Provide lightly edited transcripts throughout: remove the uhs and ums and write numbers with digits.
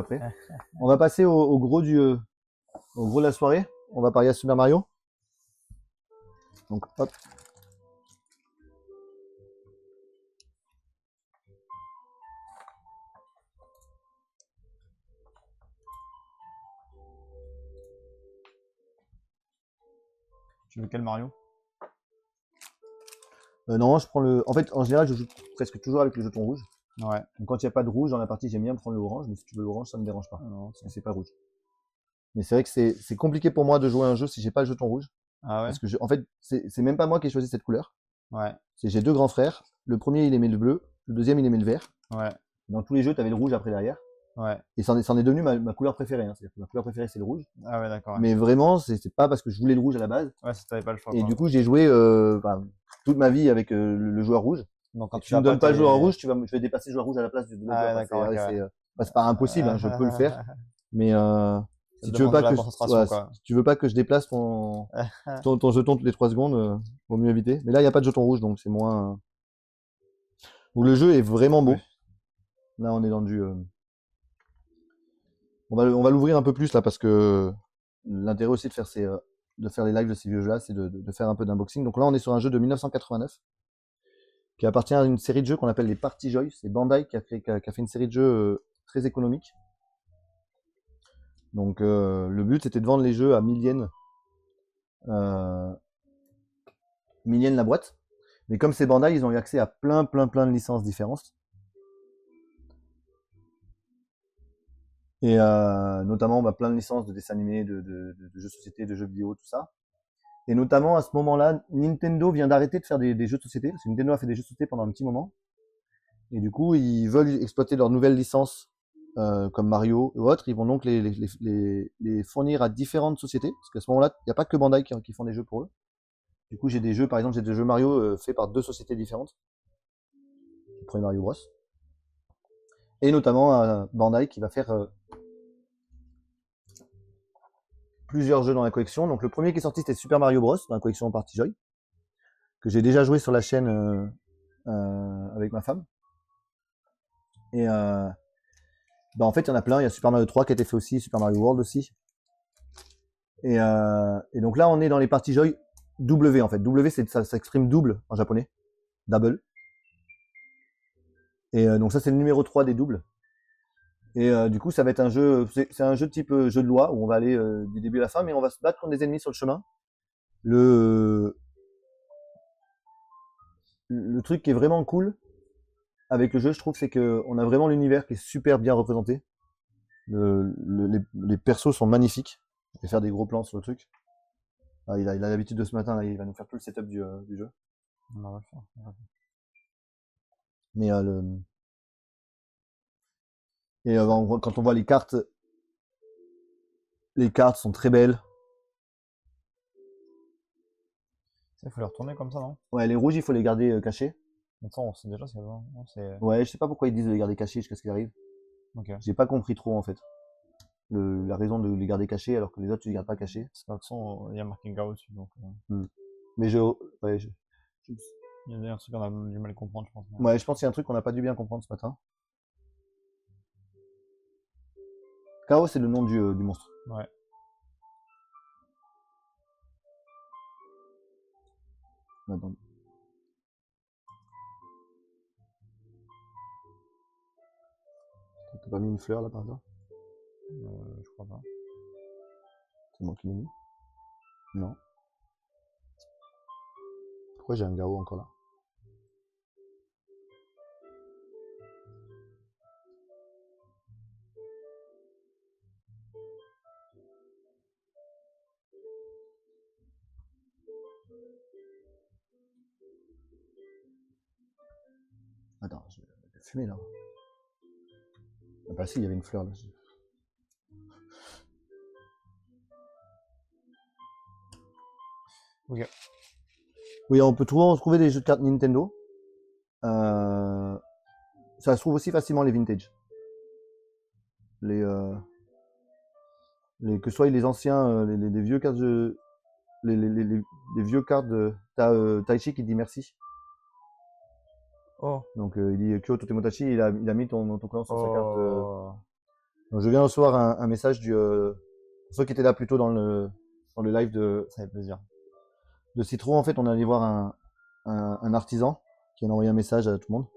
après. On va passer au gros au gros de la soirée. On va parier à Super Mario. Donc hop. Tu veux quel Mario? Non, je prends le. En fait, en général, je joue presque toujours avec le jeton rouge. Ouais. Donc quand il n'y a pas de rouge dans la partie, j'aime bien prendre le orange, mais si tu veux l'orange, ça me dérange pas. Non, Mais c'est pas rouge. Mais c'est vrai que c'est compliqué pour moi de jouer un jeu si j'ai pas le jeton rouge. Ah ouais? Parce que en fait, c'est même pas moi qui ai choisi cette couleur. Ouais. J'ai deux grands frères. Le premier, il aimait le bleu. Le deuxième, il aimait le vert. Ouais. Dans tous les jeux, tu avais le rouge après derrière. Ouais. Et c'en est devenu ma couleur préférée. Hein. C'est-à-dire que ma couleur préférée, c'est le rouge. Ah ouais, d'accord. Ouais. Mais vraiment, c'est pas parce que je voulais le rouge à la base. Ouais, si t'avais pas le choix. Et quoi. du coup, j'ai joué toute ma vie avec le joueur rouge. Donc quand Si tu me donnes pas le joueur rouge, je vais déplacer le joueur rouge à la place du Ah ouais, joueur. d'accord. Ok, ouais. C'est pas impossible, hein, je peux le faire. Mais si tu veux demande pas de la que concentration, ouais, quoi. si tu veux pas que je déplace ton jeton toutes les 3 secondes, vaut mieux éviter. Mais là, il n'y a pas de jeton rouge, donc c'est moins. Donc le jeu est vraiment beau. Oui. Là, on est dans du. On va l'ouvrir un peu plus là parce que l'intérêt aussi de faire les lives de ces vieux jeux-là, c'est de faire un peu d'unboxing. Donc là, on est sur un jeu de 1989 qui appartient à une série de jeux qu'on appelle les Party Joy. C'est Bandai qui a fait une série de jeux très économique. Donc le but c'était de vendre les jeux à 1000 yens. 1000 yens la boîte. Mais comme c'est Bandai, ils ont eu accès à plein de licences différentes. Et notamment plein de licences de dessins animés, de jeux de société, de jeux vidéo, tout ça. Et notamment à ce moment-là, Nintendo vient d'arrêter de faire des jeux de société. Parce que Nintendo a fait des jeux de société pendant un petit moment. Et du coup, ils veulent exploiter leurs nouvelles licences comme Mario ou autres. Ils vont donc les fournir à différentes sociétés. Parce qu'à ce moment-là, il n'y a pas que Bandai qui font des jeux pour eux. Du coup, j'ai des jeux, par exemple, j'ai des jeux Mario faits par 2 sociétés différentes. Le premier Mario Bros. Et notamment Bandai qui va faire plusieurs jeux dans la collection. Donc le premier qui est sorti, c'était Super Mario Bros. Dans la collection Party Joy. Que j'ai déjà joué sur la chaîne avec ma femme. Et en fait, il y en a plein. Il y a Super Mario 3 qui a été fait aussi, Super Mario World aussi. Et donc là, on est dans les Party Joy W en fait. W, ça exprime double en japonais. Double. Et donc ça, c'est le numéro 3 des doubles. Et du coup, ça va être un jeu, c'est un jeu de type jeu de loi où on va aller du début à la fin, mais on va se battre contre des ennemis sur le chemin. Le truc qui est vraiment cool avec le jeu, je trouve, c'est qu'on a vraiment l'univers qui est super bien représenté. Les persos sont magnifiques. Je vais faire des gros plans sur le truc. Ah, il a l'habitude de ce matin, là, il va nous faire tout le setup du jeu. On va le faire. Mais quand on voit les cartes sont très belles. Il faut les retourner comme ça, non? Ouais, les rouges, il faut les garder cachés. Mais ça, on sait déjà ce qu'il y a dedans. Ouais, je sais pas pourquoi ils disent de les garder cachés jusqu'à ce qu'ils arrivent. Ok. J'ai pas compris trop en fait. La raison de les garder cachés alors que les autres tu les gardes pas cachés. Parce que de toute façon, il y a marqué Gao dessus. Donc, Mais il y a un truc qu'on a du mal à comprendre, je pense. Ouais, je pense qu'il y a un truc qu'on n'a pas dû bien comprendre ce matin. Chaos, c'est le nom du monstre. Ouais. Attends. T'as pas mis une fleur là par hasard? Je crois pas. C'est moi qui l'ai mis? Non. Pourquoi j'ai un Gao encore là? Attends, je vais fumer là. Ah bah si, il y avait une fleur là. Ok. Oui, on peut trouver des jeux de cartes Nintendo. Ça se trouve aussi facilement les vintage. Que ce soit les anciens, les vieux cartes de, les vieux cartes de Taichi qui dit merci. Oh. Donc il dit Kyo Totemotachi, il a mis ton clan sur sa carte. Donc, je viens de recevoir un message pour ceux qui étaient là plus tôt dans le live Ça fait plaisir. de Citro. En fait, on est allé voir un artisan qui a envoyé un message à tout le monde.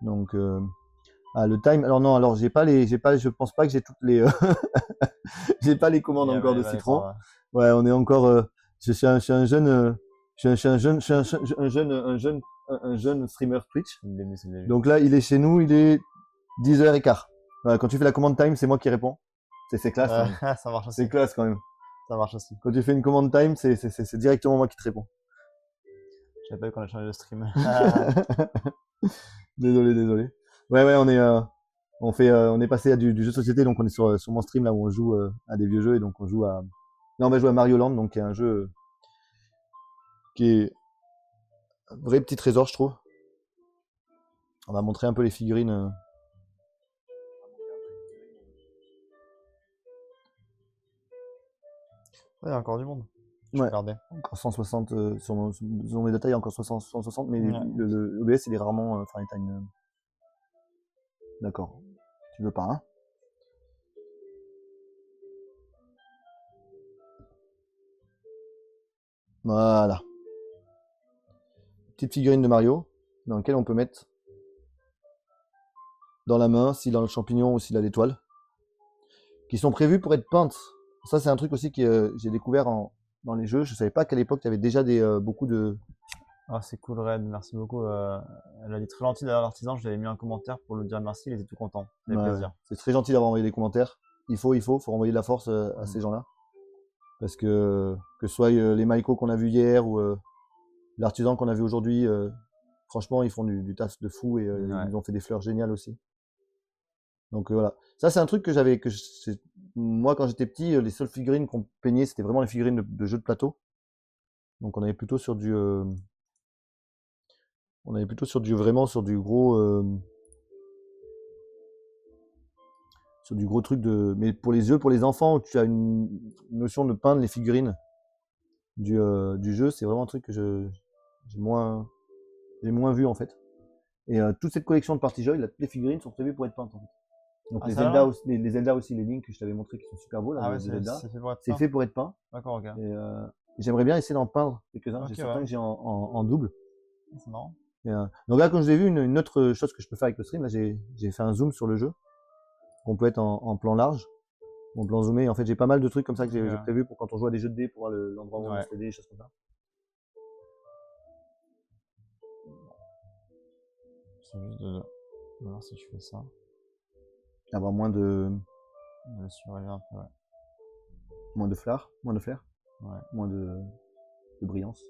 Donc, le time. Alors non, alors je pense pas que j'ai toutes les, j'ai pas les commandes encore de Citron. Ouais, on est encore. Je suis un jeune, un jeune streamer Twitch. Donc là, il est chez nous, il est 10h15. Voilà, quand tu fais la commande time, c'est moi qui réponds. C'est classe. Ça marche aussi. C'est classe quand même. Ça marche aussi. Quand tu fais une commande time, c'est directement moi qui te réponds. Je savais pas eu qu'on a changé de stream. Désolé. Ouais, on est passé à du jeu de société, donc on est sur mon stream là où on joue à des vieux jeux, et donc on joue à. Là, on va jouer à Mario Land, donc qui est un jeu qui est un vrai petit trésor, je trouve. On va montrer un peu les figurines. Ouais, il y a encore du monde. Je Ouais. regardais. Encore 160 sur mes détails, encore 160, mais Ouais. le OBS il est rarement. Enfin, t'as une. D'accord. Tu veux pas, hein? Voilà. Petite figurine de Mario, dans laquelle on peut mettre dans la main, s'il a le champignon ou s'il a l'étoile, qui sont prévues pour être peintes. Ça, c'est un truc aussi que j'ai découvert dans les jeux. Je savais pas qu'à l'époque, il y avait déjà beaucoup de. Ah, c'est cool, Red, merci beaucoup. Elle a dit très gentil d'ailleurs, l'artisan, je lui avais mis un commentaire pour lui dire merci, il était tout content. Ça fait plaisir. C'est très gentil d'avoir envoyé des commentaires. Il faut renvoyer de la force à ces gens-là. Parce que ce soit les Maïko qu'on a vu hier ou l'artisan qu'on a vu aujourd'hui, franchement, ils font du taf de fou et ils ont fait des fleurs géniales aussi. Donc voilà. Ça, c'est un truc moi, quand j'étais petit, les seules figurines qu'on peignait, c'était vraiment les figurines de jeux de plateau. Donc on avait plutôt sur du gros truc mais pour les yeux, pour les enfants, tu as une notion de peindre les figurines du jeu, c'est vraiment un truc que j'ai moins vu en fait. Et toute cette collection de Party Joy, là, toutes les figurines sont prévues pour être peintes en fait. Donc les Zelda aussi, les Zelda aussi, les Link que je t'avais montré qui sont super beaux là, les Zelda, c'est fait pour être peint. D'accord, ok. Et j'aimerais bien essayer d'en peindre quelques-uns. J'ai certains que j'ai en double. C'est marrant. Et, donc là, comme je l'ai vu, une autre chose que je peux faire avec le stream, là j'ai fait un zoom sur le jeu. On peut être en plan large, en plan zoomé. En fait, j'ai pas mal de trucs comme ça que j'ai prévu pour quand on joue à des jeux de dés, pour voir l'endroit où on lance les dés, des choses comme ça. C'est juste de voir si je fais ça. Avoir moins de. De le surveiller un peu, ouais. Moins de flair. Ouais. Moins de brillance.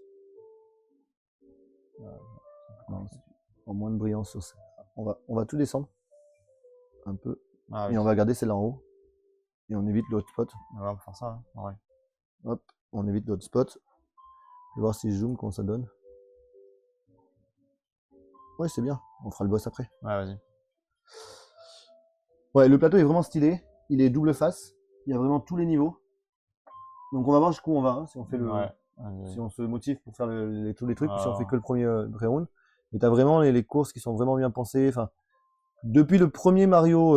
Moins de brillance sur ça. On va tout descendre. Un peu. Et on va garder celle-là en haut. Et on évite le hotspot. On va faire ça, hein. Ouais. Hop, on évite le hotspot. Je vais voir si je zoome, comment ça donne. Ouais, c'est bien. On fera le boss après. Ouais, vas-y. Ouais, le plateau est vraiment stylé. Il est double face. Il y a vraiment tous les niveaux. Donc on va voir jusqu'où on va, hein, si on fait si on se motive pour faire tous les trucs, ou si on fait que le premier round. Mais t'as vraiment les courses qui sont vraiment bien pensées. Enfin, depuis le premier Mario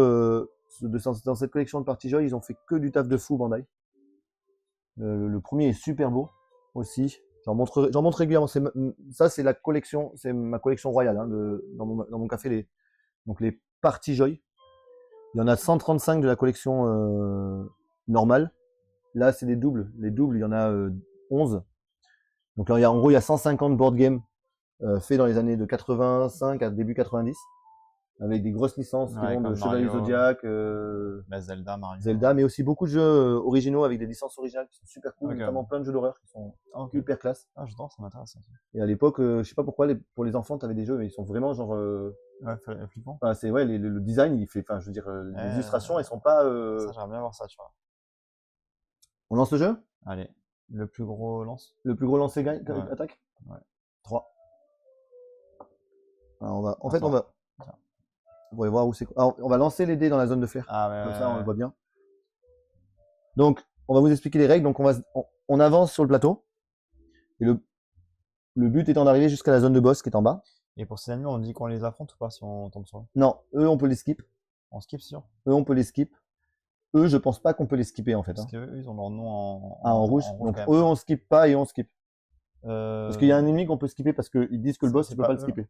dans cette collection de Party Joy, ils ont fait que du taf de fou, Bandai. Le premier est super beau aussi. J'en montre régulièrement. Ça, c'est la collection, c'est ma collection royale hein, dans mon café. Donc les Party Joy. Il y en a 135 de la collection normale. Là, c'est des doubles. Les doubles, il y en a 11. Donc là, en gros, il y a 150 board games faits dans les années de 85 à début 90. Avec des grosses licences qui vont de Chevalier Zodiac, Zelda, mais aussi beaucoup de jeux originaux avec des licences originales qui sont super cool, notamment plein de jeux d'horreur qui sont hyper classe. Ah, j'adore, ça m'intéresse. Et à l'époque, je sais pas pourquoi, pour les enfants, t'avais des jeux, mais ils sont vraiment genre. Ouais, flippant. Enfin, c'est le design, il fait, enfin, je veux dire, les illustrations, elles sont pas. Ça, j'aimerais bien voir ça, tu vois. On lance le jeu? Allez, le plus gros lance. Le plus gros lancer attaque? Ouais. 3. Alors on va. En fait, on va. On va voir où c'est. Alors, on va lancer les dés dans la zone de flair. Ah, ouais, comme ça, on le voit bien. Donc, on va vous expliquer les règles. Donc, on avance sur le plateau. Et le but étant d'arriver jusqu'à la zone de boss qui est en bas. Et pour ces ennemis, on dit qu'on les affronte ou pas si on tombe sur eux? Non, eux, on peut les skip. On skip, c'est sûr. Eux, on peut les skip. Eux, je pense pas qu'on peut les skipper en fait. Parce Hein. qu'eux, ils ont leur nom En rouge. Donc quand même. eux, on skip pas et on skip. Parce qu'il y a un ennemi qu'on peut skipper parce qu'ils disent que le boss, c'est il peut pas pas le eux. skipper.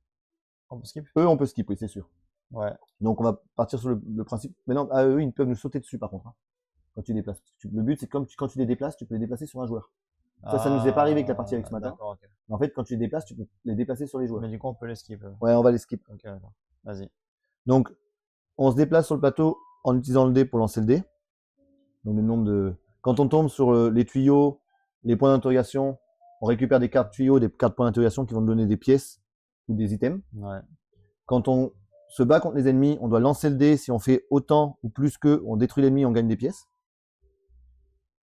On peut skip? Eux, on peut skip, oui, c'est sûr. Ouais. Donc on va partir sur le principe. Mais non, eux, ils peuvent nous sauter dessus par contre. Hein, quand tu déplaces. Le but, c'est que quand tu les déplaces, tu peux les déplacer sur un joueur. Ça nous est pas arrivé avec la partie avec ce matin. D'accord, ok. En fait, quand tu les déplaces, tu peux les déplacer sur les joueurs. Mais du coup, on peut les skip. Ouais, on va les skip. Ok, d'accord. Vas-y. Donc, on se déplace sur le plateau en utilisant le dé pour lancer le dé. Donc, le nombre de. Quand on tombe sur les tuyaux, les points d'interrogation, on récupère des cartes tuyaux, des cartes points d'interrogation qui vont nous donner des pièces ou des items. Ouais. Quand on se bat contre les ennemis, on doit lancer le dé. Si on fait autant ou plus que, on détruit l'ennemi, on gagne des pièces.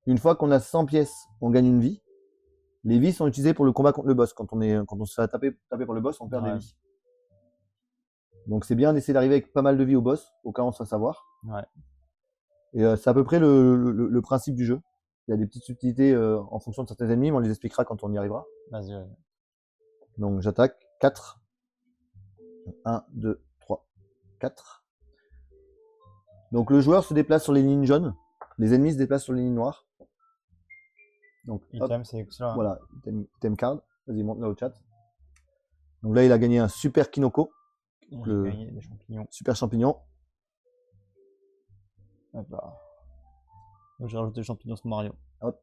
Une fois qu'on a 100 pièces, on gagne une vie. Les vies sont utilisées pour le combat contre le boss. Quand on se fait taper par le boss, on perd des vies. Donc c'est bien d'essayer d'arriver avec pas mal de vie au boss, au cas où on se fasse avoir. Ouais. Et c'est à peu près le principe du jeu. Il y a des petites subtilités en fonction de certains ennemis, mais on les expliquera quand on y arrivera. Vas-y, ouais. Donc j'attaque 4. 1, 2, 3, 4. Donc le joueur se déplace sur les lignes jaunes, les ennemis se déplacent sur les lignes noires. Donc, item, c'est excellent. Voilà, item card. Vas-y, monte là au chat. Donc là, il a gagné un super Kinoko. Il a gagné des champignons. Super champignon. Hop là. J'ai rajouté les champignons sur Mario. Hop.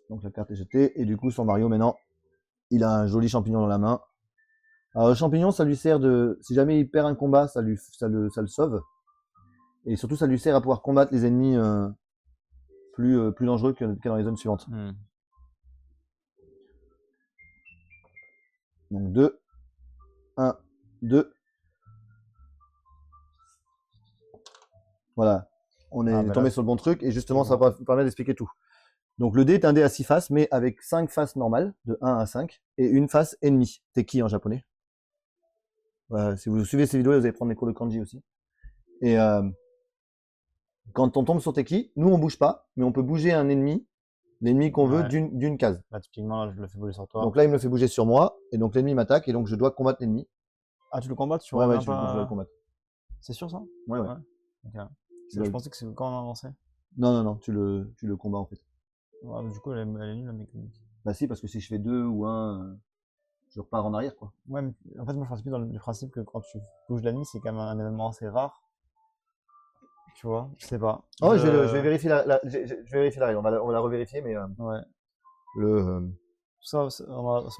Donc la carte est jetée. Et du coup, son Mario, maintenant, il a un joli champignon dans la main. Alors le champignon, ça lui sert de... Si jamais il perd un combat, ça le sauve. Et surtout, ça lui sert à pouvoir combattre les ennemis plus dangereux que dans les zones suivantes. Donc 2, 1, 2. Voilà, on est tombé sur le bon truc et justement ça va vous permettre d'expliquer tout. Donc le dé est un dé à 6 faces mais avec 5 faces normales, de 1 à 5, et une face ennemie, Teki en japonais. Si vous suivez ces vidéos, vous allez prendre les cours de kanji aussi. Et quand on tombe sur Teki, nous on bouge pas, mais on peut bouger un ennemi, l'ennemi qu'on veut d'une case. Là typiquement, là, je le fais bouger sur toi. Donc là il me le fait bouger sur moi, et donc l'ennemi m'attaque, et donc je dois combattre l'ennemi. Ah, tu le combattes sur Ouais, je dois le combattre. C'est sûr ça? Ouais. Okay. Je pensais que c'est quand on avançait. Non, tu le combats en fait. Ouais, du coup, elle est nulle la mécanique. Bah si, parce que si je fais 2 ou 1, je repars en arrière quoi. Ouais, mais en fait, moi je pense plus dans le principe que quand tu bouges l'ennemi, c'est quand même un événement assez rare. Tu vois, je sais pas. Oh, je vais vérifier je vais vérifier la règle, on va la revérifier, mais ouais. Ça, ce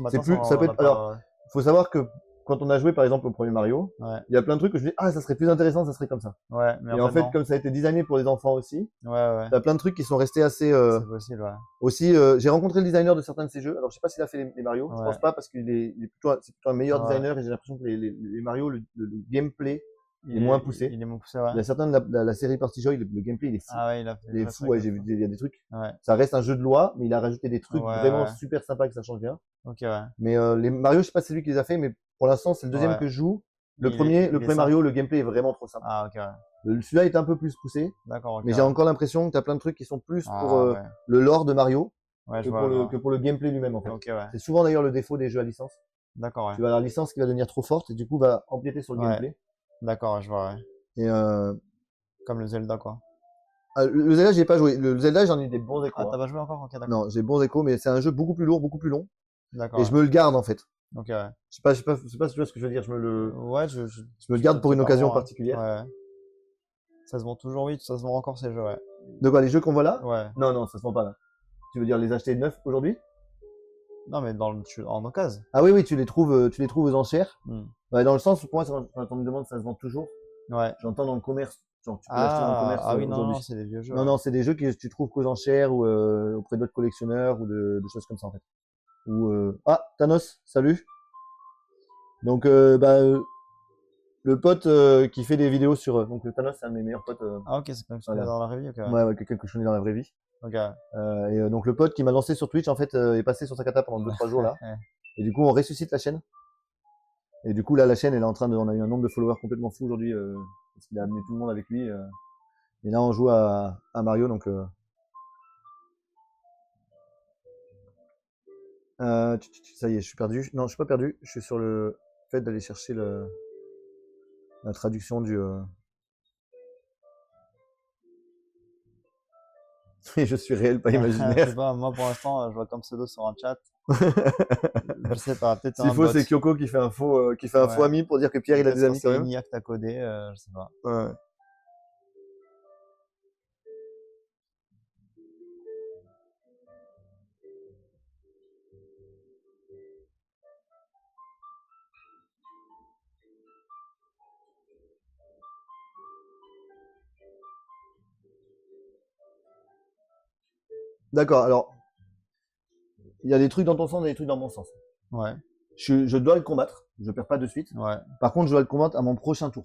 matin, ça peut être. Alors, faut savoir que quand on a joué par exemple au premier Mario, il y a plein de trucs que je me dis ça serait plus intéressant, ça serait comme ça. Ouais, mais et en fait, comme ça a été designé pour les enfants aussi, t'as plein de trucs qui sont restés assez. C'est possible, ouais. Aussi, j'ai rencontré le designer de certains de ces jeux. Alors, je sais pas s'il a fait les Mario. Je pense pas parce qu'il est c'est plutôt un meilleur designer et j'ai l'impression que les Mario, le gameplay est moins poussé. Il est moins poussé, ouais. Il y a certains de la série Party Joy, le gameplay il est fou. Ah ouais, il est fou, ouais, j'ai vu, il y a des trucs. Ouais. Ça reste un jeu de loi, mais il a rajouté des trucs vraiment super sympas que ça change bien. Ok, ouais. Mais les Mario, je sais pas si c'est lui qui les a fait, mais pour l'instant, c'est le deuxième que je joue. Le premier Mario, le gameplay est vraiment trop simple. Ah, ok, ouais. Celui-là est un peu plus poussé. D'accord, ok. Mais j'ai encore l'impression que t'as plein de trucs qui sont plus pour le lore de Mario que pour le gameplay lui-même, en fait. Okay, ouais. C'est souvent d'ailleurs le défaut des jeux à licence. D'accord, ouais. Tu vas avoir la licence qui va devenir trop forte et du coup va empiéter sur le gameplay. D'accord, je vois, ouais. Et comme le Zelda, quoi. Le Zelda, j'y ai pas joué. Le Zelda, j'en ai des bons échos. Ah, t'as pas joué encore? Ok, d'accord. Non, j'ai bons échos, mais c'est un jeu beaucoup plus lourd, beaucoup plus long. D'accord. Et je me le garde, en fait. Ok, ouais. Je sais pas si tu vois ce que je veux dire. Je me le garde pour une occasion particulière. Ouais. Ça se vend toujours, oui, ça se vend encore ces jeux, ouais. De quoi, les jeux qu'on voit là? Ouais. Non, ça se vend pas là. Tu veux dire les acheter neufs aujourd'hui? Non, mais en occasion. Ah oui, tu les trouves aux enchères. Ouais, dans le sens où pour moi, quand on me demande ça se vend toujours. Ouais. J'entends dans le commerce. Genre, tu peux l'acheter dans le commerce. Ah oui, non, c'est des vieux jeux. Non, c'est des jeux que tu trouves qu'aux enchères ou auprès d'autres collectionneurs ou de choses comme ça en fait. Ah, Thanos, salut. Donc, le pote qui fait des vidéos sur. Donc, Thanos, c'est un de mes meilleurs potes. Ah, ok, c'est comme ça dans la vraie vie, ok. Ouais, quelqu'un que je connais dans la vraie vie. Ok. Et donc, le pote qui m'a lancé sur Twitch, en fait, est passé sur sa cata pendant 2-3 jours là. Et du coup, on ressuscite la chaîne. Et du coup, là, la chaîne, elle est en train de. On a eu un nombre de followers complètement fou aujourd'hui parce qu'il a amené tout le monde avec lui. Et là, on joue à Mario, donc. Ça y est, je suis perdu. Non, je suis pas perdu. Je suis sur le fait d'aller chercher la traduction du. Et je suis réel, pas Je imaginaire. sais pas, moi pour l'instant, je vois comme pseudo sur un chat. Je sais pas, peut-être S'il un faut, bot. c'est Kyoko qui fait un faux Ouais. ami pour dire que Pierre, il a Peut-être des que amis quand c'est même. une IA que t'as codé, je sais pas. Ouais. D'accord, alors, il y a des trucs dans ton sens et des trucs dans mon sens. Ouais, Je dois le combattre, je perds pas de suite. ouais. Par contre, je dois le combattre à mon prochain tour.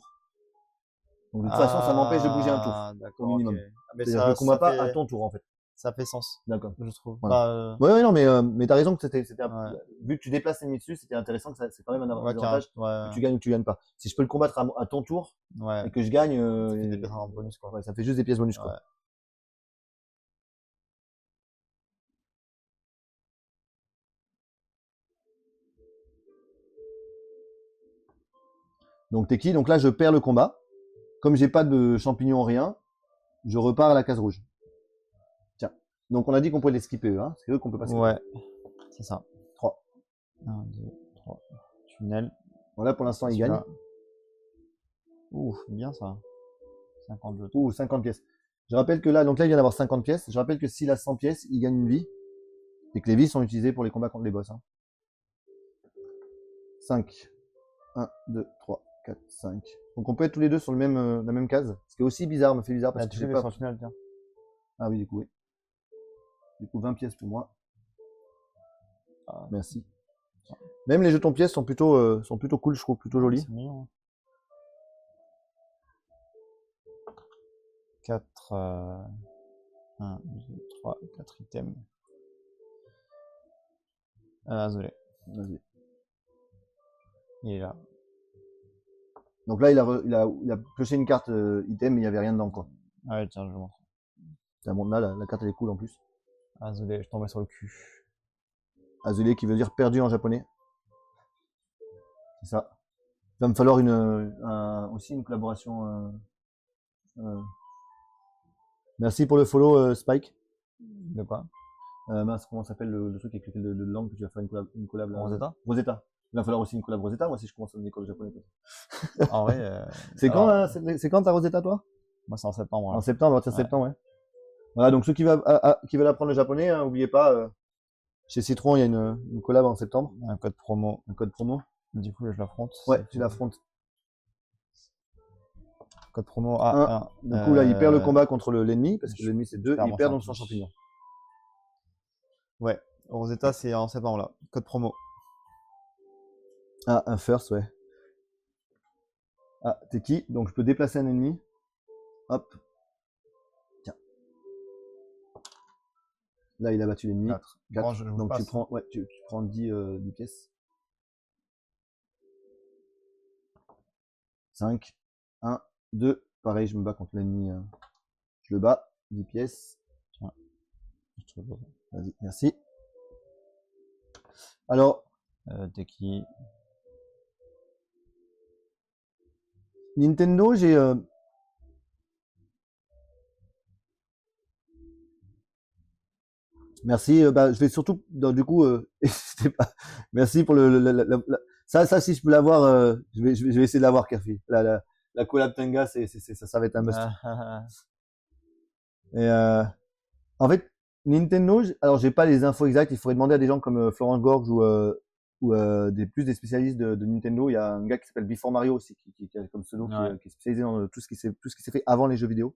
Donc, de toute façon, ça m'empêche de bouger un tour, Ah, au d'accord, ok. minimum. Ah, mais C'est-à-dire que je le combats pas à ton tour, en fait. ça fait sens, D'accord. je trouve. Voilà. Bah, Ouais, non, mais t'as raison que ouais. vu que tu déplaces l'ennemi dessus, c'était intéressant que c'est quand même un Ouais, avantage que ouais, tu gagnes ou que tu gagnes pas. Si je peux le combattre à ton tour ouais. et que je gagne, Ça fait des pièces en bonus, quoi. ouais, ça fait juste des pièces bonus, Ouais. quoi. Donc t'es qui? Donc là, je perds le combat. Comme j'ai pas de champignons, rien, je repars à la case rouge. Tiens. Donc on a dit qu'on pouvait les skipper, hein. C'est eux qu'on peut pas skipper. Ouais, c'est ça. 3. 1, 2, 3. Tunnel. Voilà, pour l'instant, il gagne. Celui-là. Ouh, bien ça. 50 jeux. Ouh, 50 pièces. Je rappelle que là, donc là, il vient d'avoir 50 pièces. Je rappelle que s'il a 100 pièces, il gagne une vie. Et que les vies sont utilisées pour les combats contre les boss, hein. 5. 1, 2, 3, 4, 5. Donc on peut être tous les deux sur la même case. Ce qui est aussi bizarre, me fait bizarre parce Ah, que tu j'ai fais pas. son tunnel, tiens. Ah oui, du coup, oui. Du coup, 20 pièces pour moi. Ah, Merci. Même les jetons pièces sont plutôt cool, je trouve, plutôt jolis. c'est mignon. 4, 1, 2, 3, 4 items. Désolé. Vas-y. Il est là. Donc là, il a pioché une carte item, mais il n'y avait rien dedans, quoi. Ouais, tiens, je montre. Ça montre là, la carte elle est cool en plus. Désolé, je tombais sur le cul. Azulé qui veut dire perdu en japonais. C'est ça. Il va me falloir aussi une collaboration. Merci pour le follow, Spike. De quoi? Mince, comment s'appelle le truc avec lequel de langue que tu vas faire une collab là? Rosetta? Rosetta. Il va falloir aussi une collab Rosetta, moi si je commence à une école japonais. En vrai, C'est quand, alors, c'est quand ta Rosetta, toi? moi c'est en septembre. Là. En septembre, à partir de Ouais. septembre, ouais. Voilà, donc ceux qui veulent apprendre le japonais, hein, n'oubliez pas, chez Citron, il y a une collab en septembre. Un code promo. Un code promo. Du coup, je l'affronte. Ouais, tu l'affrontes. Code promo Un. A1. Du coup, là, il perd le combat contre l'ennemi, parce que l'ennemi c'est 2, perds il mon perd donc champignon. son champignon. Ouais, Rosetta c'est en septembre là. Code promo. Ah, un first, ouais. Ah, t'es qui? Donc je peux déplacer un ennemi. Hop. Tiens. Là, il a battu l'ennemi. 4. 4. Donc tu prends, ouais, tu prends 10 pièces. 5. 1, 2. Pareil, je me bats contre l'ennemi. Je le bats. 10 pièces. Tiens. Vas-y, merci. Alors, t'es qui? Nintendo, j'ai... Merci, bah, je vais surtout, du coup, n'hésitez pas. Merci pour ça, si je peux l'avoir, je vais essayer de l'avoir, Kerfi. La collab Tenga, ça va être un must. Et, en fait, Nintendo, alors j'ai pas les infos exactes, il faudrait demander à des gens comme Florent Gorge ou des spécialistes de Nintendo. Il y a un gars qui s'appelle Before Mario aussi, qui a comme pseudo, Ouais. qui est spécialisé dans tout ce qui s'est fait avant les jeux vidéo.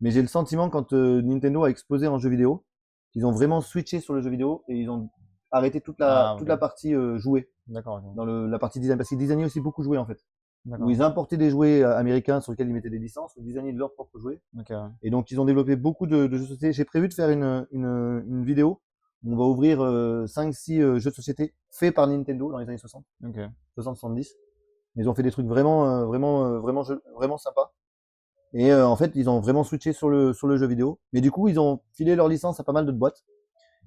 Mais j'ai le sentiment quand Nintendo a explosé en jeux vidéo, qu'ils ont vraiment switché sur le jeu vidéo et ils ont arrêté toute la partie jouée. D'accord. Dans la partie design, parce qu'ils designaient aussi beaucoup jouets en fait. D'accord. Où ils importaient des jouets américains sur lesquels ils mettaient des licences, ou designaient de leurs propres jouets. Ok, ouais. Et donc ils ont développé beaucoup de jeux de société. J'ai prévu de faire une vidéo où on va ouvrir 5-6 jeux de société faits par Nintendo dans les années 60, Ok. 60-70. Ils ont fait des trucs vraiment sympas. Et en fait, ils ont vraiment switché sur le jeu vidéo. Mais du coup, ils ont filé leur licence à pas mal d'autres boîtes.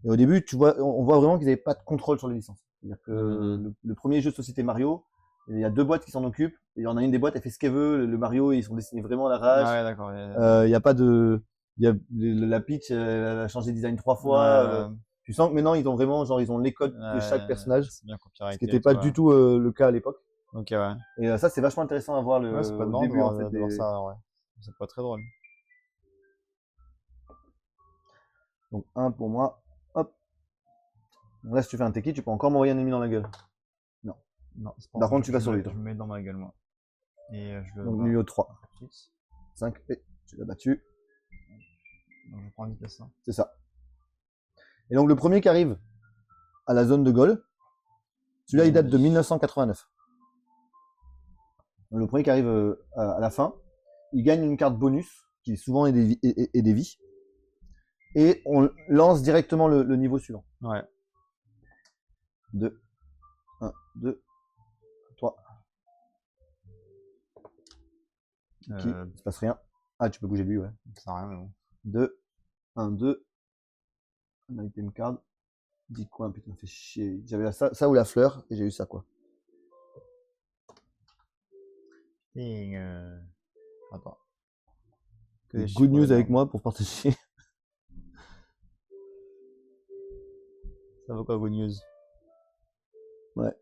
Et au début, on voit vraiment qu'ils n'avaient pas de contrôle sur les licences. C'est-à-dire que le premier jeu de société Mario, il y a 2 boîtes qui s'en occupent. Et il y en a une des boîtes, elle fait ce qu'elle veut. Le Mario, ils sont dessinés vraiment à l'arrache. Ah ouais, d'accord. Il n'y a pas de Il y a la pitch, elle a changé de design 3 fois. Tu sens que maintenant, ils ont vraiment, genre, ils ont les codes de chaque personnage. C'est bien Ce copyrighté. qui n'était pas du tout le cas à l'époque. Ok, ouais. Et ça, c'est vachement intéressant à voir Ouais, c'est pas de au marrant de début, voir, en fait. de voir ça, ouais. C'est pas très drôle. Donc, un pour moi. Hop. Donc là, si tu fais un Teki, tu peux encore m'envoyer un ennemi dans la gueule. Non, c'est pas Par grave, contre, tu vas sur lui, Je toi. me mets dans ma gueule, moi. Et je le Donc, vois numéro 3. tout de suite. 5. Et tu l'as battu. Donc, je prends une vitesse. Hein. C'est ça. Et donc, le premier qui arrive à la zone de goal, celui-là, il date de 1989. Donc, le premier qui arrive à la fin, il gagne une carte bonus, qui souvent est des vies. Et on lance directement le niveau suivant. Ouais. 2. 1, 2, 3. Qui il se passe rien. Ah, tu peux bouger lui, ouais. Ça sert à rien, mais bon. 2. 1, 2. Un item card. 10 coins, putain, fait chier. J'avais ça ou la fleur, et j'ai eu ça, quoi. Et attends. Des good news avec moi pour partager. Ça vaut quoi, good news? Ouais.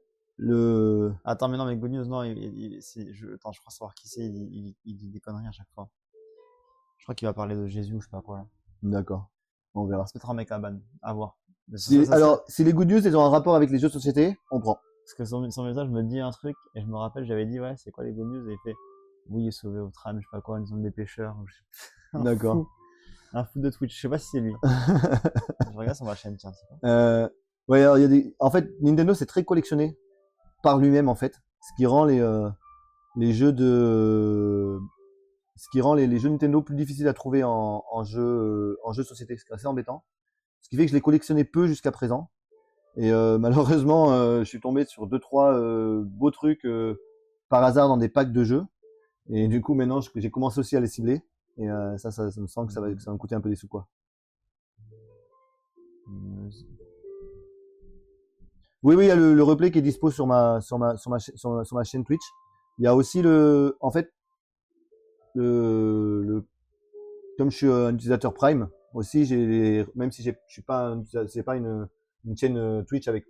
Attends, mais non, mais good news, non, attends, je crois savoir qui c'est, il dit des conneries à chaque fois. Je crois qu'il va parler de Jésus ou je sais pas quoi, là. D'accord. On verra. C'est peut-être un mec à ban, à voir. Alors, si les good news, ils ont un rapport avec les jeux de société, on prend. Parce que son message me dit un truc, et je me rappelle, j'avais dit, ouais, c'est quoi les good news? Et il fait, oui, sauver au tram, je sais pas quoi, une zone des pêcheurs. D'accord. Un fou de Twitch, je sais pas si c'est lui. Je regarde sur ma chaîne, tiens, c'est pas. Ouais, alors, en fait, Nintendo, c'est très collectionné par lui-même, en fait. Ce qui rend les jeux de. Ce qui rend les jeux Nintendo plus difficiles à trouver en jeu société. C'est assez embêtant. Ce qui fait que je les collectionnais peu jusqu'à présent. Et malheureusement, je suis tombé sur 2-3 beaux trucs par hasard dans des packs de jeux. Et du coup, maintenant, j'ai commencé aussi à les cibler. Et ça me semble que ça va me coûter un peu des sous, quoi. Oui, il y a le replay qui est dispo sur ma chaîne Twitch. Il y a aussi en fait, comme je suis un utilisateur Prime, aussi, même si je suis pas, c'est pas une chaîne Twitch avec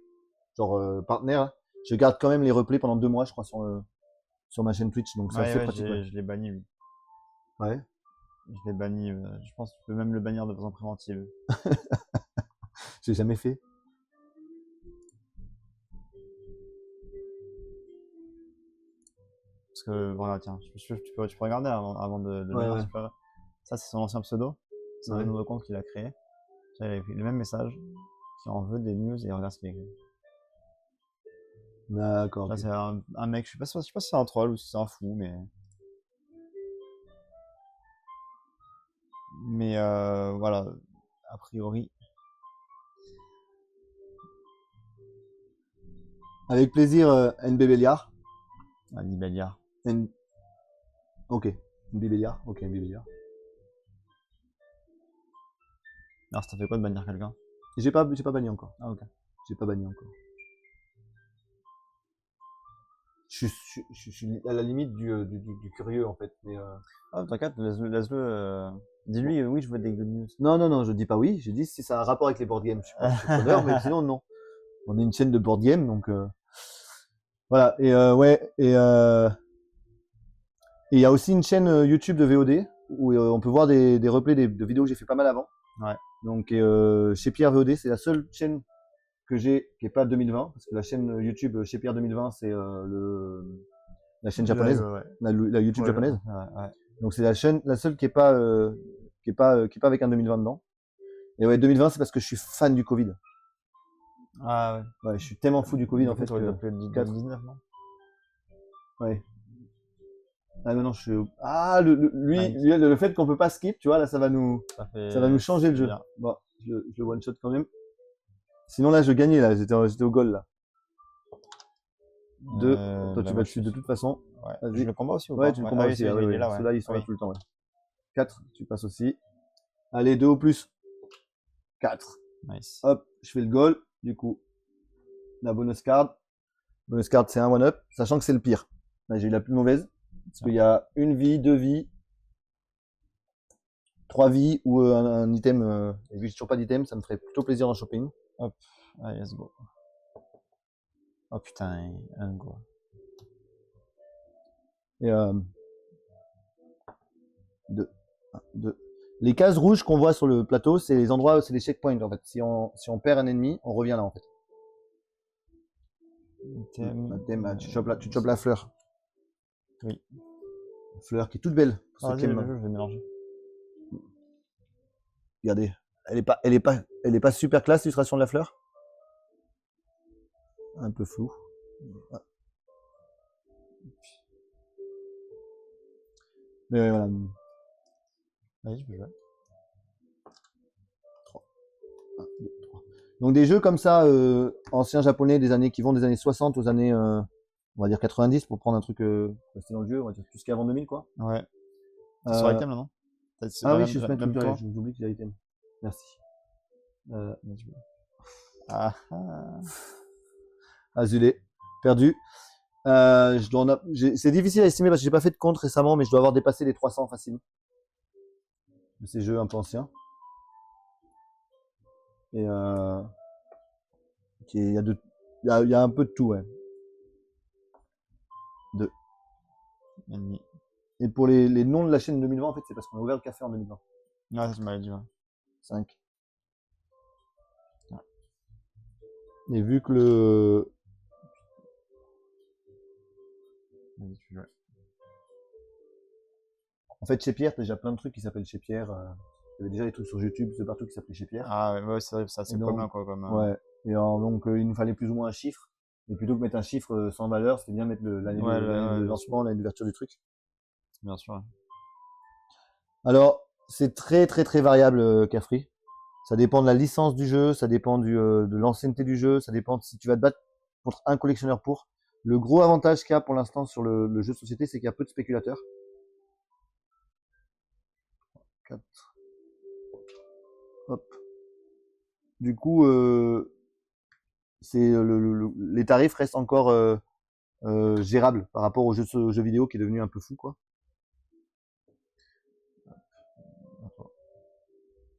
genre partenaire, je garde quand même les replays pendant 2 mois, je crois, sur ma chaîne Twitch. Donc c'est assez pratique. Je l'ai banni, oui. Ouais. Je l'ai banni. Je pense que tu peux même le bannir de façon préventive. J'ai jamais fait. Parce que voilà, tiens, tu peux regarder avant de le mettre. Ouais. Ça, c'est son ancien pseudo. C'est un nouveau compte qu'il a créé. Il avait fait le même message, qui en veut des news et regarde ce qu'il a écrit. D'accord. Là, c'est un mec, je sais pas si c'est un troll ou si c'est un fou, mais voilà, a priori. Avec plaisir, NB Béliard. Ali Béliard. Ok, NB Béliard. Ok, NB Béliard. Alors, ça fait quoi de bannir quelqu'un? J'ai pas banni encore. Ah, ok. J'ai pas banni encore. Je suis à la limite du curieux, en fait. Mais Ah, t'inquiète, laisse-le. Dis-lui, oui, je veux des good news. Non, je dis pas oui. Je dis si ça a un rapport avec les board games. Je suis preneur, mais sinon, non. On est une chaîne de board games, donc voilà. Et ouais, et il y a aussi une chaîne YouTube de VOD où on peut voir des replays de vidéos que j'ai fait pas mal avant. Ouais. Donc chez Pierre VOD, c'est la seule chaîne que j'ai qui est pas 2020, parce que la chaîne YouTube chez Pierre 2020, c'est la chaîne japonaise, la YouTube japonaise. Ouais. Donc c'est la seule qui est pas avec un 2020 dedans. Et ouais, 2020, c'est parce que je suis fan du Covid. Ah ouais. Ouais, je suis tellement fou du Covid en fait. Tu l'as le 19, non? Ouais. Ah non, je suis. Ah, le fait qu'on peut pas skip, tu vois, là, ça va nous changer le jeu. Bien. Bon, je le one shot quand même. Sinon là, je gagnais là, j'étais au goal là. 2. Toi, tu vas dessus de toute façon. Ouais. Je le combat aussi ou pas? Ouais, tu le combats aussi. Ceux-là, ils sont là tout le temps. Ouais. 4, tu passes aussi. Allez, 2 au plus. 4. Nice. Hop, je fais le goal. Du coup, la bonus card. Bonus card, c'est un one-up, sachant que c'est le pire. Là, j'ai eu la plus mauvaise. Parce qu'il y a 1 vie, 2 vies, 3 vies ou un item. Et vu que j'ai toujours pas d'item, ça me ferait plutôt plaisir d'en choper une. Hop, allez, let's go. Oh putain, un go. Et 2. Les cases rouges qu'on voit sur le plateau, c'est les endroits, c'est les checkpoints en fait. Si on perd un ennemi, on revient là en fait. Tu chopes la fleur. Oui. La fleur qui est toute belle. Ah, vas-y, le jeu, je vais mélanger. Regardez, elle est pas super classe l'illustration de la fleur. Un peu flou. Ah. Mais voilà. Vas-y, je peux jouer. 3. 1, 2, 3. Donc des jeux comme ça, anciens japonais qui vont des années 60 aux années, on va dire 90 pour prendre un truc rester dans le jeu, on va dire tout ce qui est avant 2000 quoi. Ouais. C'est sur item là non? Ah oui, je suis même toi. j'oublie qu'il y a item. Merci. Ah. Azulé, perdu. C'est difficile à estimer parce que j'ai pas fait de compte récemment, mais je dois avoir dépassé les 300 facilement. De ces jeux un peu anciens. Et il y a un peu de tout, ouais. 2. Et pour les noms de la chaîne 2020, en fait, c'est parce qu'on a ouvert le café en 2020. Ouais, ça tu m'avais dit, ouais. 5. Et vu que le... En fait, chez Pierre, t'as déjà plein de trucs qui s'appellent chez Pierre. Il y avait déjà des trucs sur YouTube de partout qui s'appelaient chez Pierre. Ah ouais, c'est vrai, ça c'est commun quoi. Ouais. Et donc, il nous fallait plus ou moins un chiffre. Et plutôt que mettre un chiffre sans valeur, c'était bien mettre l'année de lancement, l'année d'ouverture du truc. Bien sûr. Alors, c'est très très très variable, Cafri. Ça dépend de la licence du jeu, ça dépend de l'ancienneté du jeu, ça dépend de si tu vas te battre contre un collectionneur pour. Le gros avantage qu'il y a pour l'instant sur le jeu de société, c'est qu'il y a peu de spéculateurs. 4. Hop. Du coup, les tarifs restent encore gérables par rapport au jeu vidéo qui est devenu un peu fou, quoi.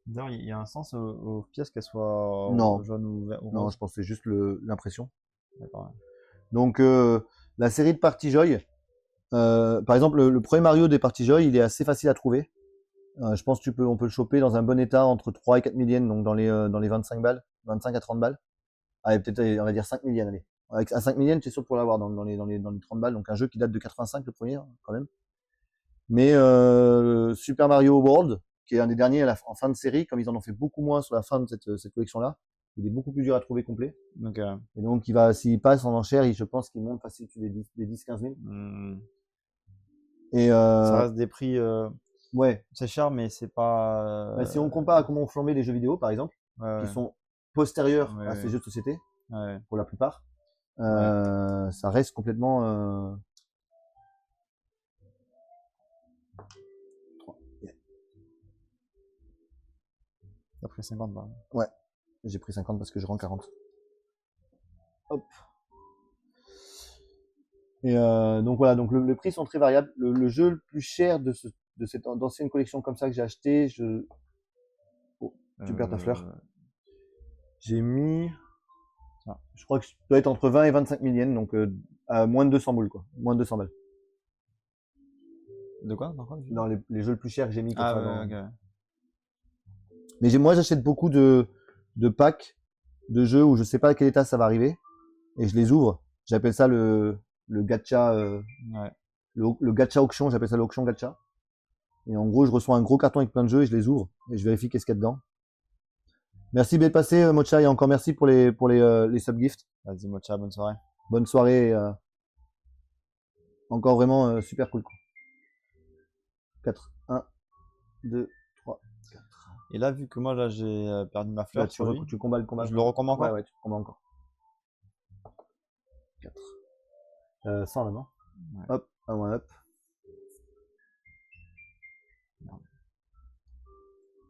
D'ailleurs, il y a un sens aux pièces qu'elles soient jaune ou vert ou rose. Non, je pense que c'est juste l'impression. D'accord. Ouais. Donc, la série de Party Joy, par exemple, le premier Mario des Party Joy, il est assez facile à trouver. Je pense on peut le choper dans un bon état entre 3 et 4 000 yens, donc dans les 25 balles, 25 à 30 balles. Allez, peut-être, on va dire 5 000 yens, allez. À 5 000 yens, tu es sûr pour l'avoir dans les 30 balles. Donc un jeu qui date de 85, le premier, quand même. Mais Super Mario World, qui est un des derniers en fin de série, comme ils en ont fait beaucoup moins sur la fin de cette collection-là, il est beaucoup plus dur à trouver complet. Okay. Et donc, s'il passe en enchère, je pense qu'il monte facile des 10-15 000. Et ça reste des prix... Ouais. C'est cher, mais c'est pas... si on compare à comment on flambait les jeux vidéo, par exemple, qui sont postérieurs à ces jeux de société, pour la plupart, ça reste complètement... T'as pris 50 balles. Ouais, j'ai pris 50 parce que je rends 40. Hop. Et donc voilà, donc les prix sont très variables. Le jeu le plus cher de cette ancienne collection comme ça que j'ai acheté, Oh, tu perds ta fleur. J'ai mis... Je crois que ça doit être entre 20 et 25 000 yens, donc à moins de 200 boules, quoi. Moins de 200 balles. De quoi? Dans les jeux les plus chers que j'ai mis. Okay. Mais moi, j'achète beaucoup de packs de jeux où je sais pas à quel état ça va arriver. Et je les ouvre. J'appelle ça le gacha. Le gacha auction, j'appelle ça l'auction gacha. Et en gros, je reçois un gros carton avec plein de jeux et je les ouvre. Et je vérifie qu'est-ce qu'il y a dedans. Merci d'être passé, Mocha, et encore merci pour les subgifts. Vas-y, Mocha, bonne soirée. Bonne soirée. Encore vraiment super cool. 4. 1, 2, 3, 4. Et là, vu que moi, là, j'ai perdu ma fleur, là, tu combats le combat. Je le recommande encore? Ouais, tu combats encore. 4. 100 là, non? Ouais. Hop, un one up.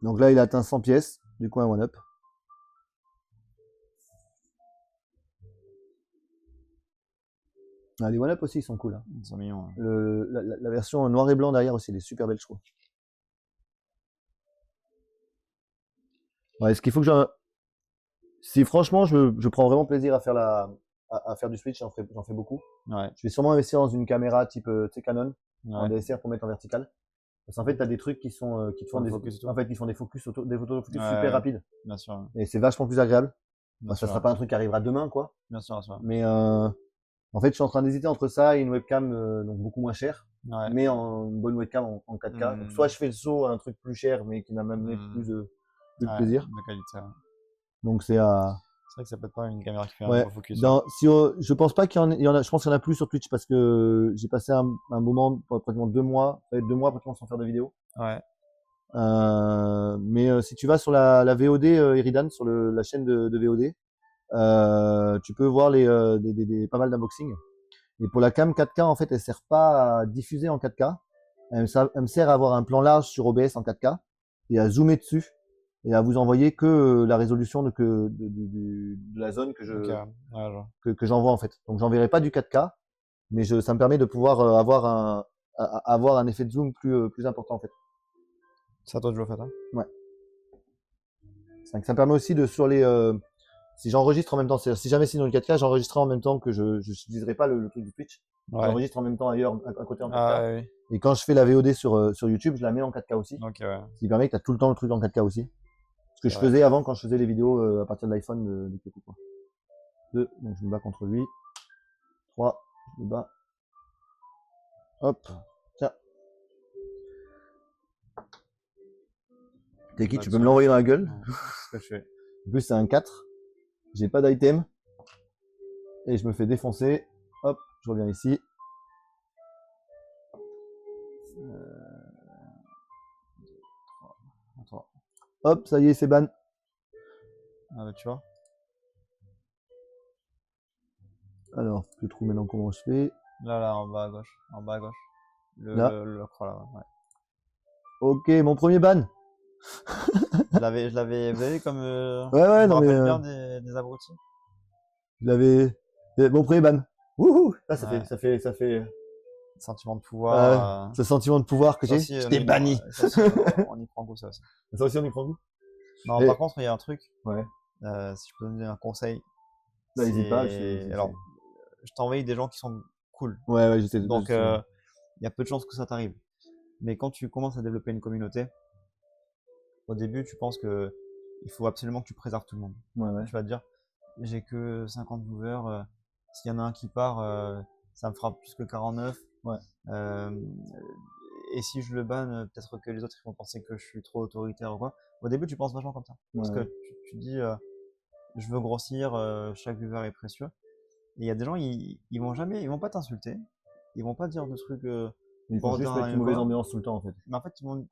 Donc là, il a atteint 100 pièces. Du coup, un one up. Les one up aussi, ils sont cool. Hein. Ils sont mignons. Hein. La version noir et blanc derrière aussi, elle est super belle, je trouve. Ouais, ce qu'il faut que si franchement, je prends vraiment plaisir à faire à faire du Switch, j'en fais beaucoup. Ouais. Je vais sûrement investir dans une caméra type, tu sais, Canon, en Ouais. DSLR pour mettre en vertical. Parce qu'en fait, tu as des trucs qui sont, qui te font en fait, ils font des des photos de focus super rapides. Bien sûr. Et c'est vachement plus agréable. Bien Ça sûr. sera pas un truc qui arrivera demain, quoi. Bien sûr, bien sûr. Mais, en fait, je suis en train d'hésiter entre ça et une webcam, donc beaucoup moins chère. Ouais. Mais une bonne webcam en 4K. Donc, soit je fais le saut à un truc plus cher, mais qui m'a même plus de plaisir. De qualité. Ouais. Donc, C'est vrai que ça peut être pas une caméra qui fait un gros focus. Je pense pas qu'il y en a, je pense qu'il y en a plus sur Twitch parce que j'ai passé un moment, pratiquement 2 mois, pratiquement sans faire de vidéo. Ouais. Mais si tu vas sur la VOD Eridan, sur la chaîne de VOD, tu peux voir pas mal d'unboxing. Et pour la cam 4K, en fait, elle sert pas à diffuser en 4K. Elle me sert à avoir un plan large sur OBS en 4K et à zoomer dessus et à vous envoyer que la résolution de la zone que j'envoie en fait. Donc j'enverrai pas du 4K, mais ça me permet de pouvoir avoir un effet de zoom plus important en fait. C'est à toi de jouer, en fait. Hein. Ouais. Ça me permet aussi de si j'enregistre en même temps, si jamais c'est dans le 4K, j'enregistrerai en même temps que je n'utiliserai pas le truc du Twitch. Ouais. J'enregistre en même temps ailleurs, à côté en 4K. Ouais. Et quand je fais la VOD sur YouTube, je la mets en 4K aussi. Okay, ouais. Ce qui permet que tu as tout le temps le truc en 4K aussi. Ce que je faisais avant quand je faisais les vidéos à partir de l'iPhone du côté, quoi. 2, donc je me bats contre lui. 3, je me bats. Hop, tiens. T'es qui? Tu peux me l'envoyer dans la gueule? C'est ce que je fais. En plus, c'est un 4. J'ai pas d'item. Et je me fais défoncer. Hop, je reviens ici. Hop, ça y est, c'est ban. Ah bah tu vois. Alors, je trouve maintenant comment je fais. Là, en bas à gauche. En bas à gauche. Le croix là, ouais. Ok, mon premier ban. je l'avais vu comme. Ouais, non, mais. Bien des abrutis. Je l'avais. Mon premier ban. Wouhou! Là, ça fait. Sentiment de pouvoir. Ce sentiment de pouvoir que j'ai. Je t'ai banni. On y prend goût, ça aussi. Ça aussi, on y prend goût? Non, par contre, il y a un truc. Ouais. Si je peux donner un conseil. Bah, n'hésite pas. Alors, je t'ai envoyé des gens qui sont cool. Ouais, je sais. Donc, il y a peu de chances que ça t'arrive. Mais quand tu commences à développer une communauté, au début, tu penses que il faut absolument que tu préserves tout le monde. Ouais. Tu vas te dire, j'ai que 50 viewers, s'il y en a un qui part, ça me fera plus que 49. Ouais. Et si je le banne, peut-être que les autres ils vont penser que je suis trop autoritaire ou quoi. Au début, tu penses vachement comme ça. Parce que tu dis, je veux grossir, chaque viewer est précieux. Et il y a des gens, ils vont pas t'insulter. Ils vont pas dire de trucs. Ils vont juste mettre une mauvaise ambiance tout le temps en fait. Mais en fait, ils vont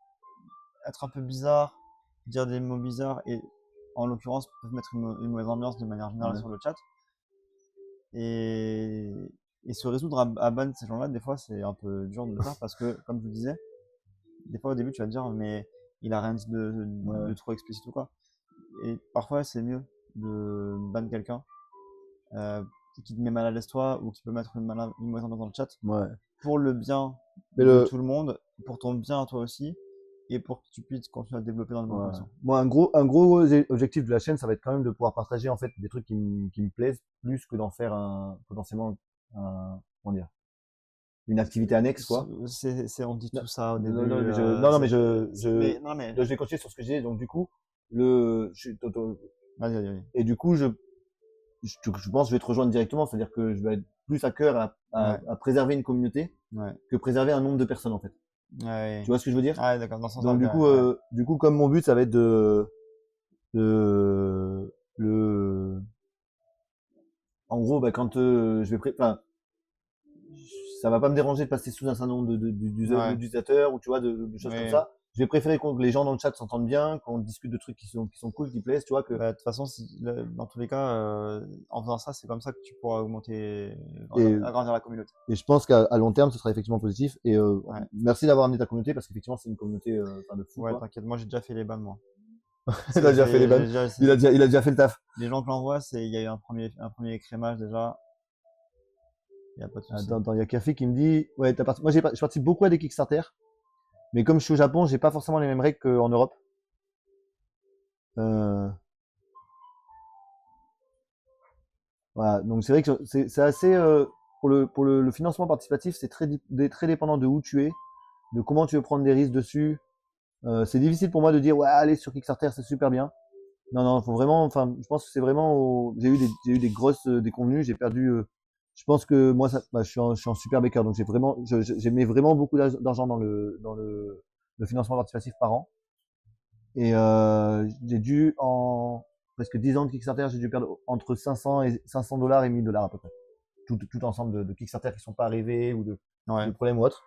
être un peu bizarres, dire des mots bizarres et en l'occurrence peuvent mettre une mauvaise ambiance de manière générale sur le chat. Et se résoudre à ban ces gens-là, des fois c'est un peu dur de le faire parce que, comme je vous disais, des fois au début tu vas te dire mais il a rien dit de trop explicite ou quoi. Et parfois c'est mieux de ban quelqu'un qui te met mal à l'aise toi ou qui peut mettre une mauvaise ambiance dans le chat. Ouais. Pour le bien de tout le monde, pour ton bien à toi aussi. Et pour que tu puisses continuer à développer dans le bon sens. Moi, un gros objectif de la chaîne, ça va être quand même de pouvoir partager en fait des trucs qui me plaisent plus que d'en faire potentiellement comment dire, une activité annexe quoi. On dit tout ça au début. Non mais je vais continuer sur ce que j'ai. Donc du coup, Vas-y. Et du coup, je pense que je vais te rejoindre directement, c'est-à-dire que je vais être plus à cœur à préserver une communauté que préserver un nombre de personnes en fait. Ouais. Tu vois ce que je veux dire? Ah, d'accord, dans ce sens-là. Donc du coup, comme mon but, ça va être en gros, quand je vais ça va pas me déranger de passer sous un certain nombre d'utilisateurs ou tu vois de choses comme ça. Je vais préférer que les gens dans le chat s'entendent bien, qu'on discute de trucs qui sont cool, qui plaisent, tu vois que. De toute façon, dans tous les cas, en faisant ça, c'est comme ça que tu pourras agrandir la communauté. Et je pense qu'à long terme, ce sera effectivement positif. Et merci d'avoir amené ta communauté parce qu'effectivement, c'est une communauté de fou. Ouais, t'inquiète, moi j'ai déjà fait les bans, moi. Il a déjà fait les bans. Il a déjà fait le taf. Les gens que l'envoient, il y a eu un premier écrémage déjà. Il y a pas de souci. Attends, il y a Café qui me dit, ouais, moi je participe beaucoup à des Kickstarter. Mais comme je suis au Japon, j'ai pas forcément les mêmes règles qu'en Europe. Euh, voilà. Donc c'est vrai que c'est assez le financement participatif, c'est très dépendant de où tu es, de comment tu veux prendre des risques dessus. C'est difficile pour moi de dire ouais allez sur Kickstarter c'est super bien. Non non faut vraiment, enfin je pense que c'est vraiment j'ai eu des grosses déconvenues, j'ai perdu. Je pense que moi je suis en super backer donc j'ai mis vraiment beaucoup d'argent le financement participatif par an et j'ai dû en presque 10 ans de Kickstarter j'ai dû perdre entre 500 dollars et 1000 dollars à peu près tout ensemble de Kickstarter qui sont pas arrivés ou de Ouais. problèmes ou autres.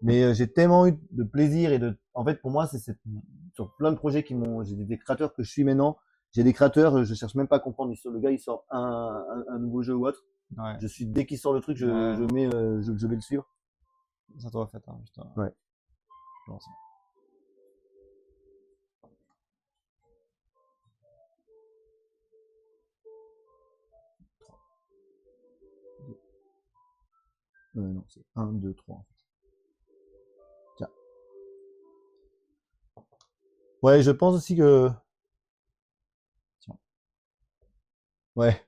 Mais j'ai tellement eu de plaisir en fait, pour moi, sur plein de projets j'ai des créateurs que je suis maintenant. J'ai des créateurs, je cherche même pas à comprendre. Le gars, il sort un nouveau jeu ou autre. Ouais. Dès qu'il sort le truc, Ouais. je vais le suivre. Ça t'aurait fait, hein, putain. Ouais. Genre, ça. Non, c'est 1, 2, 3 en fait. Tiens. Ouais, je pense aussi que. Tiens. Ouais.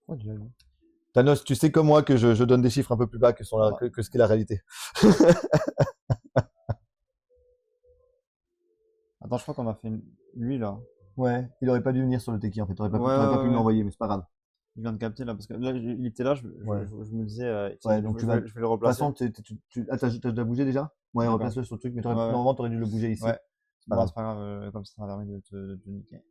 Ouais, déjà vu. Thanos, tu sais comme moi que je donne des chiffres un peu plus bas que ce qu'est la réalité. Attends, je crois qu'on a fait lui là. Ouais, il aurait pas dû venir sur le Teki en fait. Ouais, T'aurais pas ouais, pu me ouais. l'envoyer, mais c'est pas grave. Je viens de capter là parce que là, il était là, Ouais. je me disais, Ouais, donc tu vas. De je vais le toute replacer. façon, t'as déjà bougé déjà? Ouais, D'accord. replace-le sur le truc, mais Ouais, ouais. normalement, t'aurais dû le bouger ici. Ouais. C'est pas Bon, grave. c'est pas grave, comme ça m'a permis de te niquer.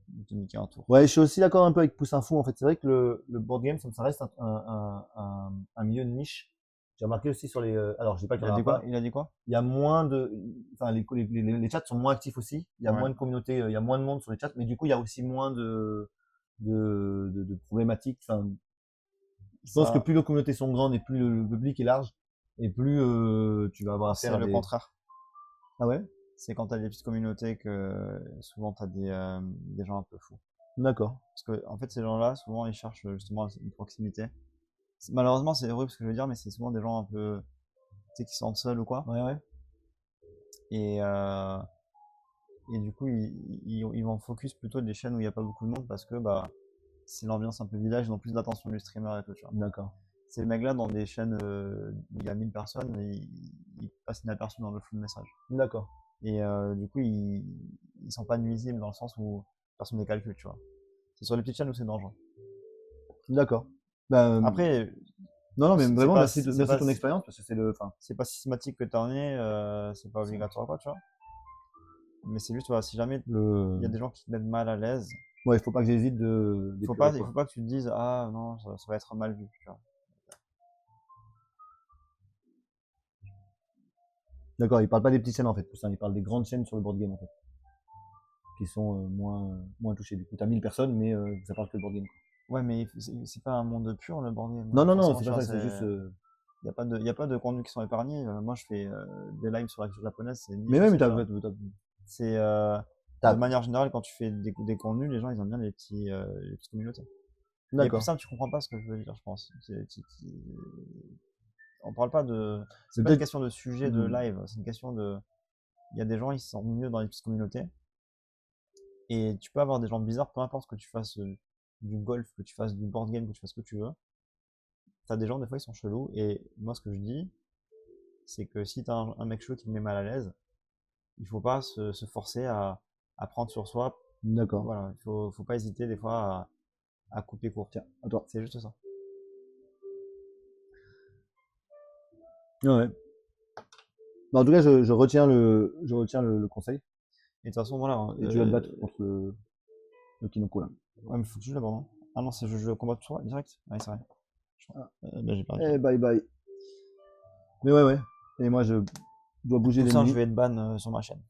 De te niquer un tour. Ouais, je suis aussi d'accord un peu avec Poussin Fou. En fait, c'est vrai que le board game, ça reste un milieu de niche. J'ai remarqué aussi sur les. Alors, je dis pas qu'il y en aura pas. Il a dit quoi? Il y a moins de. Enfin, les chats sont moins actifs aussi. Il y a Ouais. moins de communautés, il y a moins de monde sur les chats, mais du coup, il y a aussi moins de problématiques. Enfin, je pense que Ça, plus les communautés sont grandes et plus le public est large, et plus tu vas avoir affaire c'est à le des. contraire. Ah ouais? C'est quand t'as des petites communautés que souvent t'as des gens un peu fous. D'accord. Parce que, en fait, ces gens-là, souvent, ils cherchent justement une proximité. Malheureusement, c'est horrible ce que je veux dire, mais c'est souvent des gens un peu, tu sais, qui se sentent seuls ou quoi. Ouais, ouais. Et, et du coup, ils vont focus plutôt des chaînes où il n'y a pas beaucoup de monde parce que, bah, c'est l'ambiance un peu village, ils ont plus d'attention du streamer et tout, tu vois. D'accord. Ces mecs-là, dans des chaînes où il y a 1000 personnes, ils passent inaperçus dans le flux de messages. D'accord. Et du coup, ils sont pas nuisibles dans le sens où personne ne les calcule, tu vois. C'est sur les petites chaînes où c'est dangereux. D'accord. Ben, Après, non, non, mais c'est vraiment, pas, merci, c'est merci pas, de ton expérience, parce que enfin, c'est pas systématique que t'en aies, c'est pas obligatoire, quoi, tu vois. Mais c'est juste, voilà, si jamais il y a des gens qui te mettent mal à l'aise, ouais, il faut pas que j'hésite d'épurer, il quoi. faut pas que tu te dises, ah non, ça va être mal vu, tu vois. D'accord, il parle pas des petites chaînes, en fait, Poussin, il parle des grandes chaînes sur le board game, en fait, qui sont moins touchées. Du coup, t'as 1000 personnes, mais ça parle que de board game, quoi. Ouais, mais c'est pas un monde pur, le board game. Non, non, non, Forcément, c'est tu pas vois, ça, c'est juste. y a pas de contenus qui sont épargnés. Moi, je fais des lives sur la culture japonaise, c'est Mais niche même, aussi, tu vois. C'est, de t'as- manière générale, quand tu fais des contenus, les gens, ils aiment bien les petites communautés. Mais pour d'accord. ça, tu comprends pas ce que je veux dire, je pense. On parle pas de. C'est C'est pas une peut-être. question de sujet de live, c'est une question de. Il y a des gens, ils se sentent mieux dans les petites communautés. Et tu peux avoir des gens bizarres, peu importe que tu fasses du golf, que tu fasses du board game, que tu fasses ce que tu veux. T'as des gens, des fois, ils sont chelous. Et moi, ce que je dis, c'est que si t'as un mec chelou qui te met mal à l'aise, il faut pas se forcer à prendre sur soi. D'accord. Voilà, faut pas hésiter des fois à couper court. Tiens, à toi. C'est juste ça. Ouais. Bah, en tout cas, je retiens le conseil. Et de toute façon, voilà. Et tu vas te battre contre le Kinoko, là. Ouais, mais faut que je joue d'abord, non? Ah non, c'est je combat tout ça direct? Ouais, c'est vrai. Ah. Là, j'ai perdu. Eh, bye bye. Mais ouais, ouais. Et moi, je dois bouger Tout ça, je l'ennemi. vais être ban sur ma chaîne.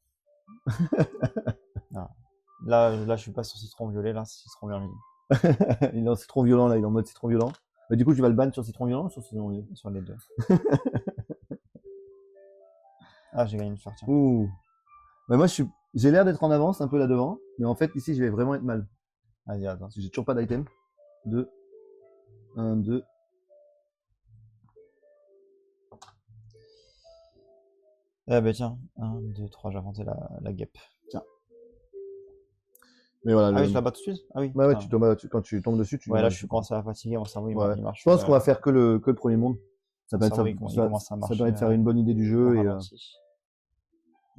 Voilà. Là, je suis pas sur citron violet, là, c'est citron violet. Il est en citron violent, là, il est en mode citron violent. Mais du coup, tu vas le ban sur citron violent ou sur citron violent? Sur les deux. Ah, j'ai gagné une fleur, tiens. Ouh. Bah, moi, j'ai l'air d'être en avance un peu là devant. Mais en fait, ici, je vais vraiment être mal. Vas-y, attends. Parce que j'ai toujours pas d'item. 2. 1, 2. Eh ben tiens, 1, 2, 3, j'ai inventé la guêpe. Tiens. Mais voilà, Ah oui, je la bats tout de suite? Ah oui, ouais, putain. quand tu tombes dessus, tu Ouais, là, je ouais, suis commencé à fatiguer, mon cerveau, ouais. il Je marche, pense qu'on va faire que le premier monde. Ça mon permet de cerveau, faire, il commence à ça marcher permet de faire une bonne idée du au jeu ralenti.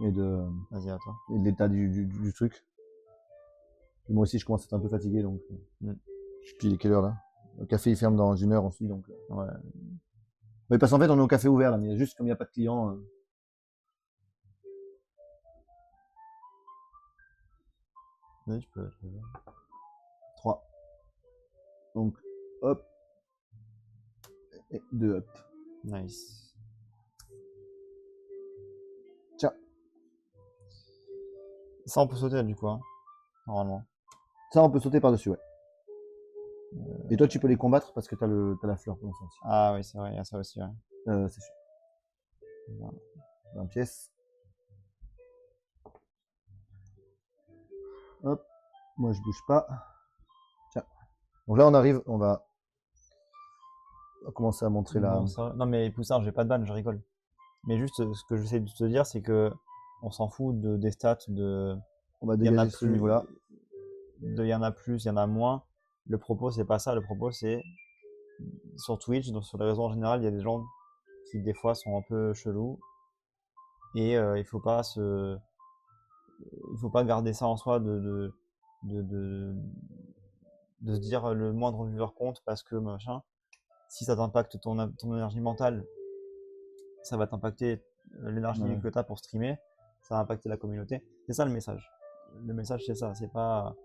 et de, Vas-y, à toi. et de l'état du truc. Et moi aussi, je commence à être un peu fatigué, donc. Mm. Puis il est quelle heure là? Le café il ferme dans 1 heure aussi, donc. Ouais. Mais parce qu'en fait, on est au café ouvert là, mais juste comme il n'y a pas de clients. Vas-y, 3. Donc, hop, et 2 hop. Nice. Tiens. Ça, on peut sauter, du coup, hein, normalement. Ça, on peut sauter par-dessus, ouais. Et toi, tu peux les combattre parce que t'as la fleur pour l'instant aussi. Ah oui, c'est vrai, il y a ça aussi, ouais. C'est sûr. 20 pièces. Hop. Moi, je bouge pas. Tiens. Donc là, on arrive, on va commencer à montrer la. Non, non, mais Poussin, j'ai pas de ban, je rigole. Mais juste, ce que j'essaie de te dire, c'est que on s'en fout des stats, On va il y en a dégager ce plus, niveau-là. il y en a plus, il y en a moins. Le propos, c'est pas ça. Le propos, c'est sur Twitch, donc sur les réseaux en général, il y a des gens qui des fois sont un peu chelous et il faut pas garder ça en soi de, de, de se dire le moindre viewer compte parce que machin. Si ça t'impacte ton énergie mentale, ça va t'impacter l'énergie Ouais. que tu as pour streamer, ça va impacter la communauté. C'est ça le message. Le message, c'est ça. C'est pas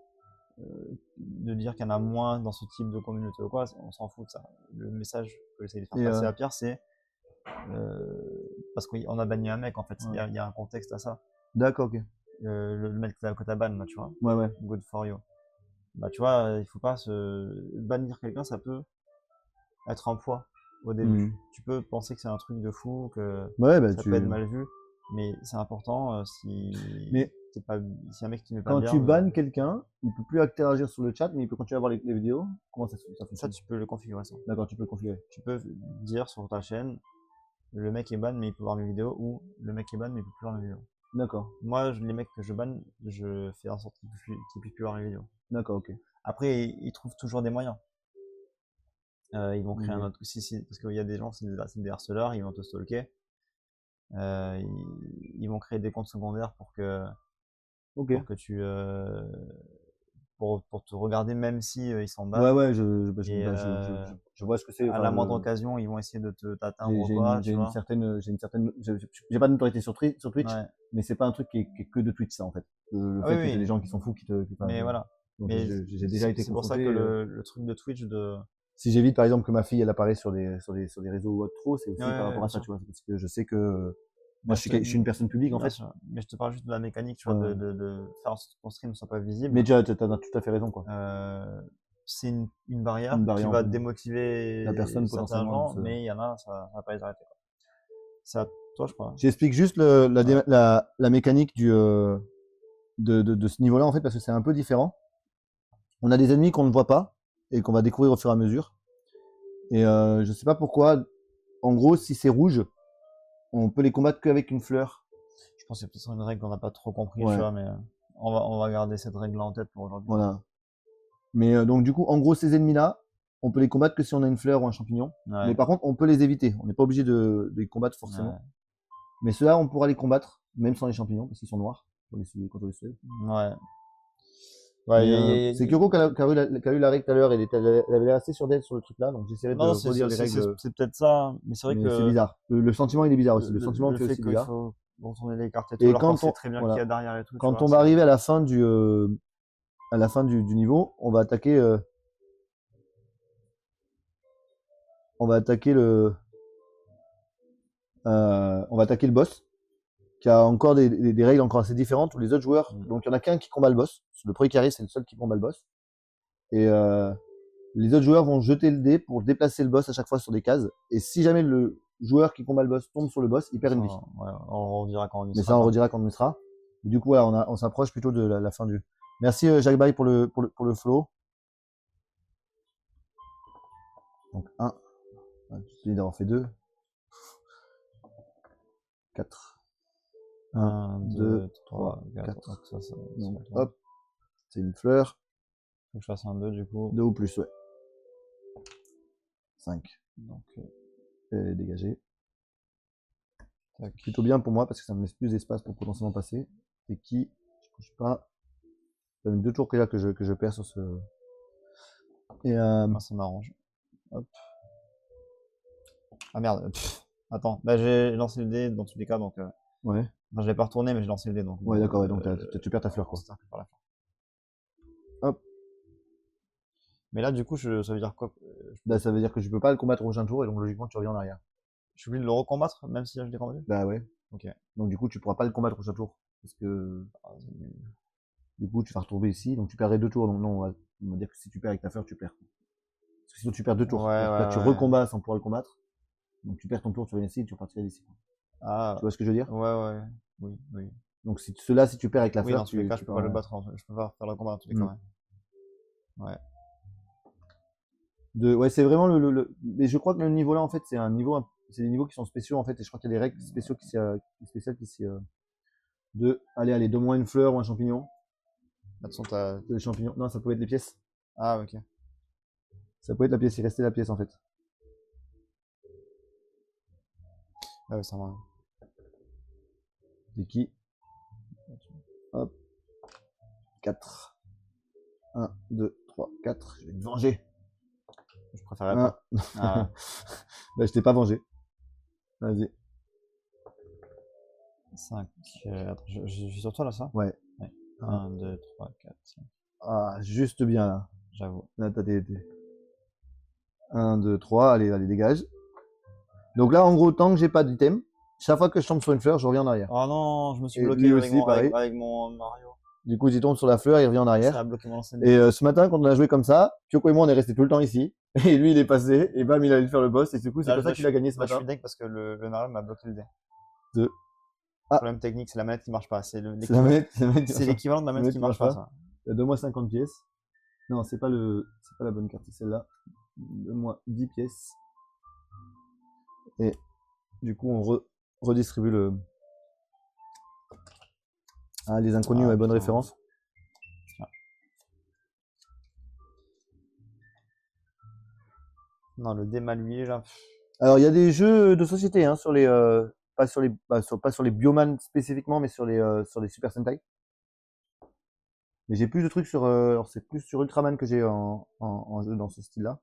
de dire qu'il y en a moins dans ce type de communauté ou quoi, on s'en fout de ça. Le message que j'essaie de faire Et passer à Pierre, c'est parce qu'on a banni un mec en fait, ouais. il y a un contexte à ça. D'accord, ok. Le mec que t'as ban, là, tu vois, Ouais, ouais. good for you. Bah, tu vois, il faut pas se bannir quelqu'un, ça peut être un poids au début. Mhm. Tu peux penser que c'est un truc de fou, que Ouais, bah ça peut être mal vu, mais c'est important Mais si un mec qui met pas quand bien, tu bannes quelqu'un, il peut plus interagir sur le chat, mais il peut continuer à voir les vidéos. Comment ça ça fonctionne? tu peux le configurer ça. D'accord, tu peux le configurer. Tu peux dire sur ta chaîne, le mec est ban mais il peut voir mes vidéos, ou le mec est ban mais il peut plus voir mes vidéos. D'accord. Moi, les mecs que je banne, je fais en sorte qu'ils puissent plus voir mes vidéos. D'accord, ok. Après, ils trouvent toujours des moyens. Ils vont créer un Ok. autre. Parce qu'il y a des gens, c'est des harceleurs, ils vont te stalker. Ils vont créer des comptes secondaires Ok. pour que tu. Pour te regarder, même si ils s'en Ouais, bannent. ouais, Et je vois ce que c'est. à Enfin, la moindre occasion, ils vont essayer de t'atteindre ou j'ai quoi, tu vois. j'ai pas de notoriété sur Twitch, Ouais. mais c'est pas un truc qui est que de Twitch, ça, en fait. Le Ah oui, fait que t'aies des oui. gens qui sont fous enfin, Mais voilà. donc Mais j'ai déjà été c'est pour ça que confronté. le truc de Twitch de. Si j'évite, par exemple, que ma fille, elle apparaît sur des réseaux ou autre trop, c'est Ouais, aussi par ouais, rapport bien à ça, sûr. tu vois. Parce que je sais que, moi, Bien sûr. je suis une personne publique, en Bien fait. sûr. Mais je te parle juste de la mécanique, tu vois, Ouais. de faire en sorte que ton stream ne soit pas visible. Mais tu as tout à fait raison, quoi. C'est une barrière Une qui variante, va ouais. La démotiver personne, certains potentiellement, gens, mais il y en a, ça va pas les arrêter, quoi. C'est à toi, je crois. J'explique juste Ouais. la mécanique de ce niveau-là, en fait, parce que c'est un peu différent. On a des ennemis qu'on ne voit pas et qu'on va découvrir au fur et à mesure. Et je sais pas pourquoi. En gros, si c'est rouge, on peut les combattre qu'avec une fleur. Je pense que c'est peut-être une règle qu'on n'a pas trop compris, tu Ouais, vois, mais on va garder cette règle-là en tête pour aujourd'hui. voilà. Mais donc du coup, en gros, ces ennemis-là, on peut les combattre que si on a une fleur ou un champignon. Mais Ouais, par contre, on peut les éviter. On n'est pas obligé de les combattre forcément. ouais, Mais ceux-là, on pourra les combattre, même sans les champignons, parce qu'ils sont noirs quand on les soulève. ouais. Ouais, Mais c'est Kyoko qui a eu la règle tout à l'heure, elle avait l'air assez sur d'elle sur le truc là, donc j'essaierai de Non, redire les règles. c'est peut-être ça, mais c'est vrai Mais c'est que bizarre. Le sentiment, il est bizarre aussi. Le sentiment me le fait fait aussi qu'il bizarre. faut retourner les cartes et tout, Et alors qu'on sait très bien qui y a derrière et tout, tu quand vois, on va arriver à la fin du niveau, on va attaquer, on va attaquer le boss, qui a encore des règles encore assez différentes où les autres joueurs, donc il y en a qu'un qui combat le boss. Le premier qui arrive, c'est le seul qui combat le boss. Et les autres joueurs vont jeter le dé pour déplacer le boss à chaque fois sur des cases. Et si jamais le joueur qui combat le boss tombe sur le boss, il perd une vie. Ouais, on redira quand on y Mais sera, ça, on quoi. redira quand on y sera. Et du coup, voilà, on s'approche plutôt de la fin du. Merci Jacques Barry pour le flow. Donc 1. Je te dis d'avoir fait 2. 4. 1, 2, 3, 3, 4. 4. Donc ça, Donc, hop, c'est une fleur. Faut que je fasse un 2 du coup. 2 ou plus, ouais. 5. Donc, Elle est dégagée. tac. Plutôt bien pour moi parce que ça me laisse plus d'espace pour potentiellement passer. C'est qui? Je bouge pas. Ça fait 2 tours que je perds sur ce. Et Moi, ça m'arrange. Hop. Ah merde. Attends. Bah, j'ai lancé le dé dans tous les cas, donc. ouais. Enfin, je l'ai pas retourné, mais j'ai lancé le dé, donc. Ouais, d'accord, ouais, donc tu perds ta fleur, quoi. c'est un peu par la fin. Hop. Mais là, du coup, ça veut dire quoi? Bah, ça veut dire que je peux pas le combattre au prochain tour et donc logiquement tu reviens en arrière. Je suis obligé de le recombattre, même si là, je l'ai combattu? Bah ouais. Ok. Donc du coup tu pourras pas le combattre au prochain tour. Parce que Ah, c'est nul. du coup tu vas retomber ici, donc tu perdrais 2 tours. Donc non, on va dire que si tu perds avec ta fleur, tu perds. Parce que sinon tu perds 2 tours. Ouais, Là tu ouais. recombats sans pouvoir le combattre. Donc tu perds ton tour, tu reviens ici et tu repartiras d'ici. Ah, Tu vois ce que je veux dire? ouais, ouais. Oui, oui. Donc si cela, si tu perds avec la Oui, fleur, dans tous les cas, je tu peux perds pas le en- battre, je peux pas faire le combat dans tous les cas, Mm. ouais. Ouais, c'est vraiment mais je crois que le niveau là en fait c'est un niveau, c'est des niveaux qui sont spéciaux en fait et je crois qu'il y a des règles spéciaux spéciales qui s'y allez, donne-moi une fleur ou un champignon. Là, de toute façon, t'as. Le champignon, non, ça pouvait être les pièces. Ah, ok. Ça pouvait être la pièce, il restait la pièce en fait. Ah, ouais, ça va. C'est qui? Hop. 4. 1, 2, 3, 4. Je vais te venger. Je préférerais Un. pas. Ah, Bah, je t'ai pas vengé. Vas-y. 5. Attends, je suis sur toi là, ça? Ouais. 1, 2, 3, 4, 5. Ah, juste bien là. J'avoue. Là, t'as 1, 2, 3. Allez, allez, dégage. Donc là, en gros, tant que j'ai pas d'item, chaque fois que je tombe sur une fleur, je reviens en arrière. Oh non, je me suis Et bloqué lui avec aussi, pareil. avec mon Mario. Du coup, j'y tombe sur la fleur, il revient en Ça arrière. a bloqué mon lancer. Et ce matin, quand on a joué comme ça, Kyoko et moi, on est resté tout le temps ici. Et lui, il est passé. Et bam, il allait faire le boss. Et du coup, c'est Là, comme ça qu'il a gagné ce là, je matin. suis dingue parce que le Mario m'a bloqué le dé. Deux. Ah. Problème technique, c'est la manette qui marche pas. C'est C'est c'est l'équivalent de la manette qui marche pas, ça. Donne-moi 50 pièces. Non, c'est pas la bonne carte, c'est celle-là. Donne-moi 10 pièces. Et du coup, on redistribue le. Ah, les inconnus, Ah, ouais, bonne putain. référence. Non, le dé mal huilé, là. Alors, il y a des jeux de société, hein, sur les. Pas sur les, pas sur les Bioman spécifiquement, mais sur les Super Sentai. Mais j'ai plus de trucs sur. Alors, c'est plus sur Ultraman que j'ai en jeu dans ce style-là.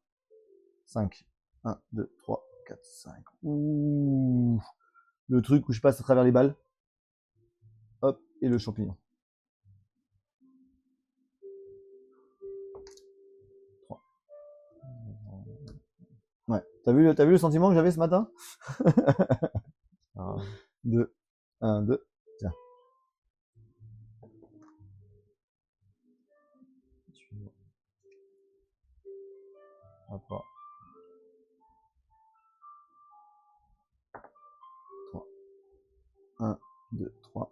5. 1, 2, 3, 4, 5. Ouh. Le truc où je passe à travers les balles. Hop, et le champignon. 3. Ouais. T'as vu le sentiment que j'avais ce matin? 2. 1, 2. Tiens. Hop là. 3. 1, 2, 3.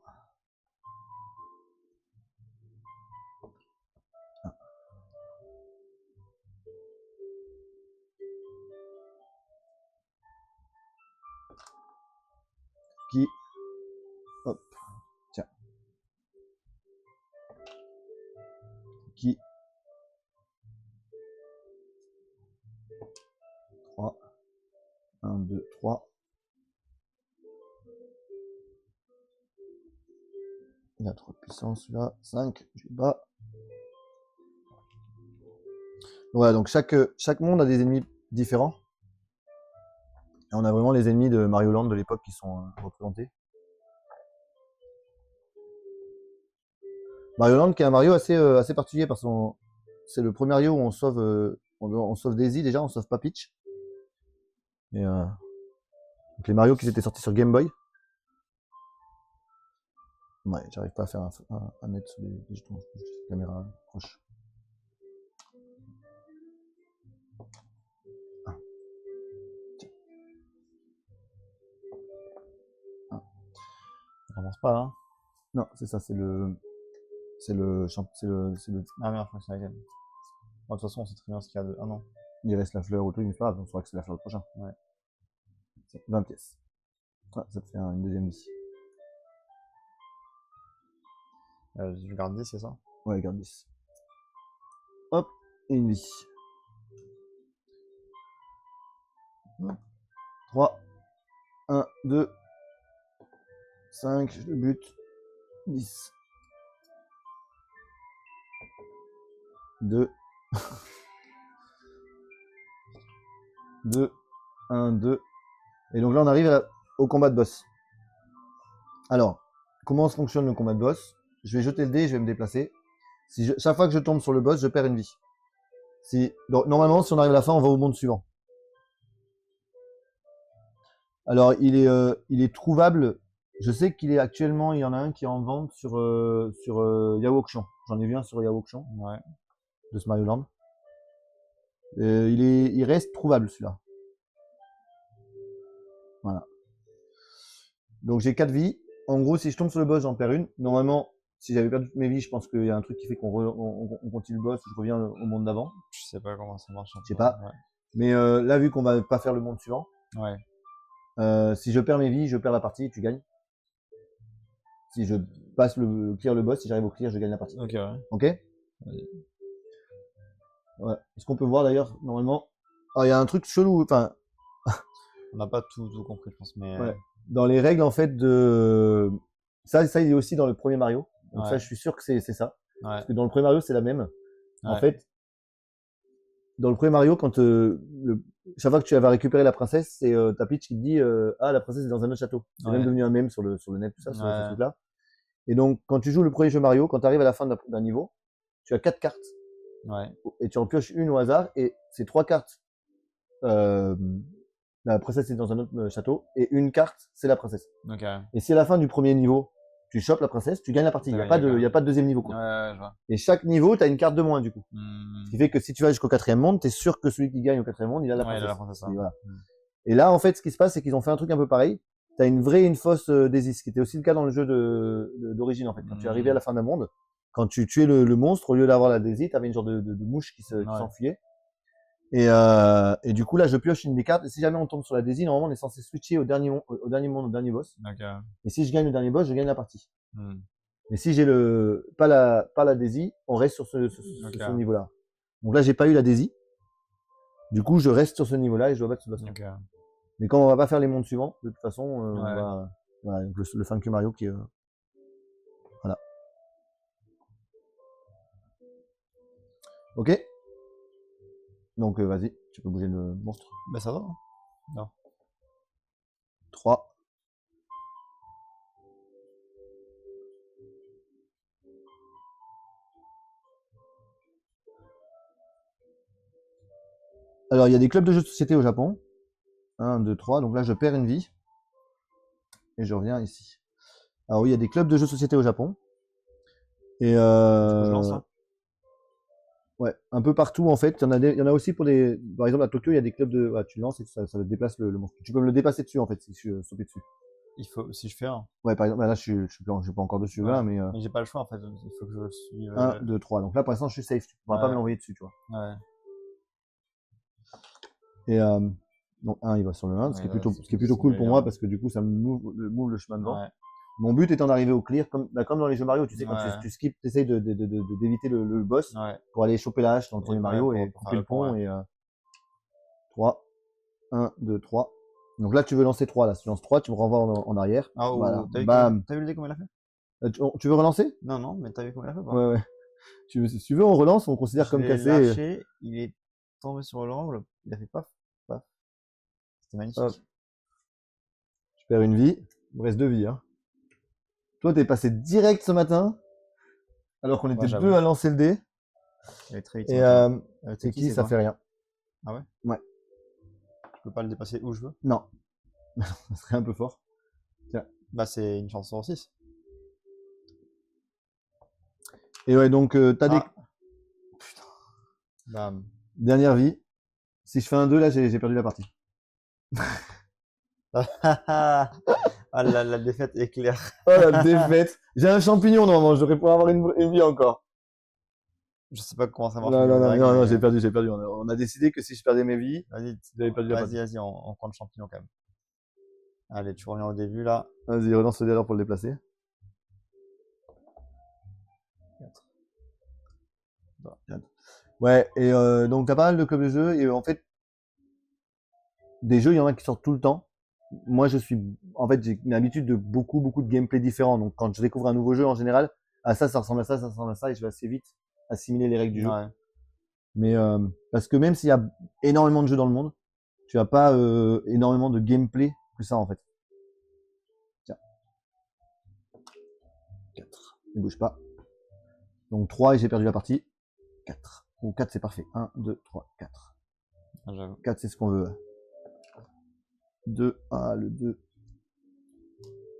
Qui? Hop. Tiens. Qui? 3. 1, 2, 3. Il a trop de puissance là. 5. Je vais pas. Voilà, donc chaque monde a des ennemis différents. Et on a vraiment les ennemis de Mario Land de l'époque qui sont représentés. Mario Land qui est un Mario assez particulier parce que c'est le premier Mario où on sauve Daisy déjà, on sauve pas Peach. Et donc les Mario qui étaient sortis sur Game Boy. Ouais, j'arrive pas à faire un net sur les jetons, caméra proche. Ah. Ça avance pas, hein. Non, c'est ça, c'est le. Ah merde, je crois que c'est la gamme. Bon, de toute façon, on sait très bien ce qu'il y a de. Ah non. Il reste la fleur ou tout, mais c'est pas grave, on saura que c'est la fleur le prochain. Ouais. 20 pièces. Ah, ça te fait une deuxième vie. Je garde 10, c'est ça? Ouais, garde 10. Hop, et une vie. 3, 1, 2, 5, je le bute. 10. 2. 2, 1, 2. Et donc là, on arrive au combat de boss. Alors, comment fonctionne le combat de boss? Je vais jeter le dé, je vais me déplacer. Chaque fois que je tombe sur le boss, je perds une vie. Donc, normalement, si on arrive à la fin, on va au monde suivant. Alors, il est trouvable. Je sais qu'il est actuellement, il y en a un qui est en vente sur Yahoo Auction. J'en ai vu un sur Yahoo Auction. Ouais. De ce Mario Land. Il reste trouvable celui-là. Voilà. Donc j'ai 4 vies. En gros, si je tombe sur le boss, j'en perds une. Normalement, si j'avais perdu toutes mes vies, je pense qu'il y a un truc qui fait qu'on continue le boss, je reviens au monde d'avant. Je sais pas comment ça marche. Je sais pas. Ouais. Mais là, vu qu'on va pas faire le monde suivant, Ouais. si je perds mes vies, je perds la partie et tu gagnes. Si je passe clear le boss, si j'arrive au clear, je gagne la partie. Ok, ouais. Ok. Ouais. Est-ce qu'on peut voir d'ailleurs, normalement. Ah, il y a un truc chelou. Enfin, On n'a pas tout compris, je pense, mais. ouais. Dans les règles, en fait, de. Ça, il est aussi dans le premier Mario. Donc Ouais. ça, je suis sûr que c'est ça. Ouais. Parce que dans le premier Mario, c'est la même. En Ouais. fait, dans le premier Mario, quand chaque fois que tu vas récupérer la princesse, c'est ta Peach qui te dit ah, la princesse est dans un autre château. C'est Ouais. même devenu un mème sur le net, tout ça, sur Ouais. ce truc-là. Et donc, quand tu joues le premier jeu Mario, quand tu arrives à la fin d'un niveau, tu as 4 cartes. Ouais. Et tu en pioches une au hasard. Et c'est 3 cartes. La princesse est dans un autre château. Et une carte, c'est la princesse. Ok. Et si à la fin du premier niveau, tu chopes la princesse, tu gagnes la partie. Il n'y a, y a pas de deuxième niveau. Quoi. Ouais, je vois. Et chaque niveau, tu as une carte de moins du coup. Hmm. Ce qui fait que si tu vas jusqu'au 4e monde, tu es sûr que celui qui gagne au 4e monde, il a la Ouais, princesse. il a la princesse, Et, voilà. Et là, en fait, ce qui se passe, c'est qu'ils ont fait un truc un peu pareil. Tu as une vraie et une fausse Daisy, ce qui était aussi le cas dans le jeu d'origine. En fait. Quand tu arrivais à la fin d'un monde, quand tu tuais le monstre, au lieu d'avoir la Daisy, tu avais une genre de mouche qui s'enfuyait. Et du coup, là, je pioche une des cartes. Et si jamais on tombe sur la Daisy, normalement, on est censé switcher au dernier monde, au dernier boss. Okay. Et si je gagne le dernier boss, je gagne la partie. Hmm. Mais si j'ai pas la Daisy, on reste sur ce niveau-là. Donc là, j'ai pas eu la Daisy. Du coup, je reste sur ce niveau-là et je dois battre ce boss. Okay. Mais quand on va pas faire les mondes suivants, de toute façon, ouais. on va voilà, le Thank You Mario qui est voilà. Ok. Donc vas-y, tu peux bouger le monstre. Bah ça va. Non. 3. Alors, il y a des clubs de jeux de société au Japon. 1, 2, 3. Donc là, je perds une vie. Et je reviens ici. Alors oui, il y a des clubs de jeux de société au Japon. Et je lance, hein. Ouais, un peu partout en fait. Il y en a aussi pour des. Par exemple, à Tokyo, il y a des clubs de. Ouais, tu lances et ça te déplace le monstre. Tu peux me le dépasser dessus en fait, si je sauter dessus. Il faut, si je fais un. Ouais, par exemple, là, je suis pas encore dessus ouais. là, mais. Mais j'ai pas le choix en fait. Il faut que je suive. 1, 2, 3. Donc là, pour l'instant, je suis safe. Tu pourras pas me l'envoyer dessus, tu vois. Ouais. Et donc 1, il va sur le 1, ce qui est plutôt cool pour moi parce que du coup, ça me move le chemin devant. Ouais. Mon but étant d'arriver au clear, comme dans les jeux Mario, tu sais, quand tu skips, tu essayes d'éviter le boss pour aller choper la hache dans le premier Mario et couper le pont. Et 3, 1, 2, 3. Donc là, tu veux lancer 3. Là. Si tu lances 3, tu me renvoies en arrière. Ah, voilà. Bam. T'as vu le dé comment il a fait? Tu veux relancer? Non, mais t'as vu comment il a fait? Ouais. Si tu veux, on relance, on considère comme cassé. Lâché, il est tombé sur l'angle, il a fait paf. C'était magnifique. Hop. Je perds une vie. Il me reste 2 vies. Hein. Toi, t'es passé direct ce matin, alors qu'on était 2 à lancer le dé. Et qui ça fait rien. Ah ouais? Ouais. Je peux pas le dépasser où je veux? Non. Ça serait un peu fort. Tiens. Bah, c'est une chance sur 6. Et ouais, donc, t'as des. Putain. Bam. Dernière vie. Si je fais un 2, là, j'ai perdu la partie. Ah, la défaite est claire. Oh, la défaite. J'ai un champignon, normalement. Je devrais pouvoir avoir une vie encore. Je sais pas comment ça marche. Non, j'ai perdu. On a décidé que si je perdais mes vies, j'avais perdu la partie. Vas-y, on prend le champignon quand même. Allez, tu reviens au début, là. Vas-y, relance le dé pour le déplacer. Ouais, et donc t'as pas mal de clubs de jeux, et en fait, des jeux, il y en a qui sortent tout le temps. Moi, en fait, j'ai une habitude de beaucoup de gameplay différents. Donc, quand je découvre un nouveau jeu, en général, ça ressemble à ça ressemble à ça, et je vais assez vite assimiler les règles du jeu. Ouais. Mais parce que même s'il y a énormément de jeux dans le monde, tu as pas énormément de gameplay que ça, en fait. Tiens. 4. Ne bouge pas. Donc 3 et j'ai perdu la partie. 4. Ou 4, c'est parfait. 1, 2, 3, 4. Ah, j'avoue. 4, c'est ce qu'on veut. 2, ah, le 2.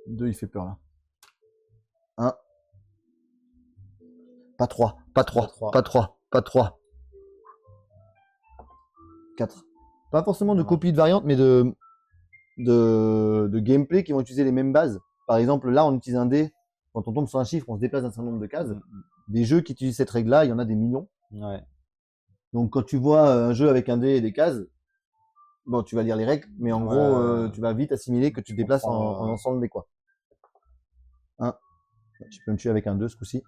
2, il fait peur là. 1. Pas 3, pas 3, pas 3, pas 3. 4. Pas forcément de copie de variantes, mais de gameplay qui vont utiliser les mêmes bases. Par exemple, là, on utilise un dé. Quand on tombe sur un chiffre, on se déplace d'un certain nombre de cases. Des jeux qui utilisent cette règle-là, il y en a des millions. Ouais. Donc, quand tu vois un jeu avec un dé et des cases, bon, tu vas lire les règles, mais en gros, tu vas vite assimiler que tu te déplaces en lançant le dé, quoi. 1. Tu peux me tuer avec un 2 ce coup-ci.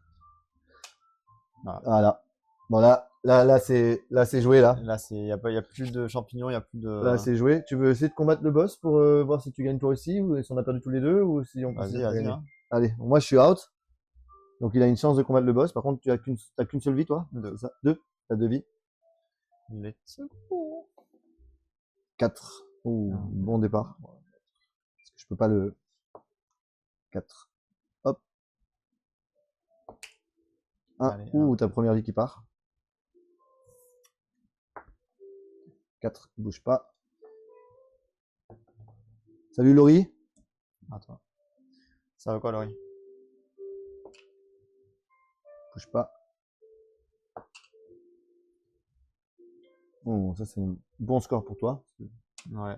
Voilà. Bon, là, c'est joué, là. Là, il n'y a plus de champignons, il n'y a plus de. Là, c'est joué. Tu veux essayer de combattre le boss pour voir si tu gagnes toi aussi, ou si on a perdu tous les deux, ou si on Vas-y, hein. Allez, bon, moi je suis out. Donc il a une chance de combattre le boss. Par contre, tu as qu'une seule vie, toi. 2. T'as 2 vies. Let's go. 4. Bon départ. Parce que je peux pas le. 4. Hop. 1. Allez, ta première vie qui part. 4. Bouge pas. Salut Laurie. Attends. Ça va quoi, Laurie? Bouge pas. Oh, ça c'est un bon score pour toi. Ouais.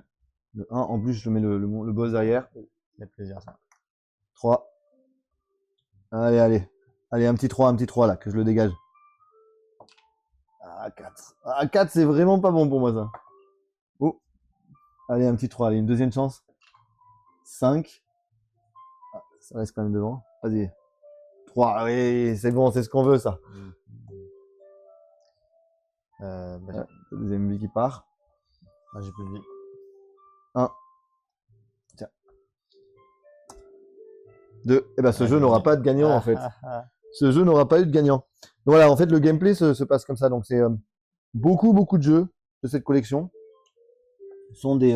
Le 1, en plus je mets le boss derrière. Ça fait plaisir ça. 3. Allez, un petit 3 là, que je le dégage. Ah, 4. Ah, 4, c'est vraiment pas bon pour moi ça. Oh. Allez, un petit 3, allez, une deuxième chance. 5. Ah, ça reste quand même devant. Vas-y. 3, oui, c'est bon, c'est ce qu'on veut ça. Deuxième vie qui part. Ah, j'ai plus de vie. 1. Tiens. 2. Et ben ce jeu n'aura pas de gagnant en fait. Ce jeu n'aura pas eu de gagnant. Donc voilà, en fait le gameplay se passe comme ça. Donc c'est beaucoup de jeux de cette collection sont des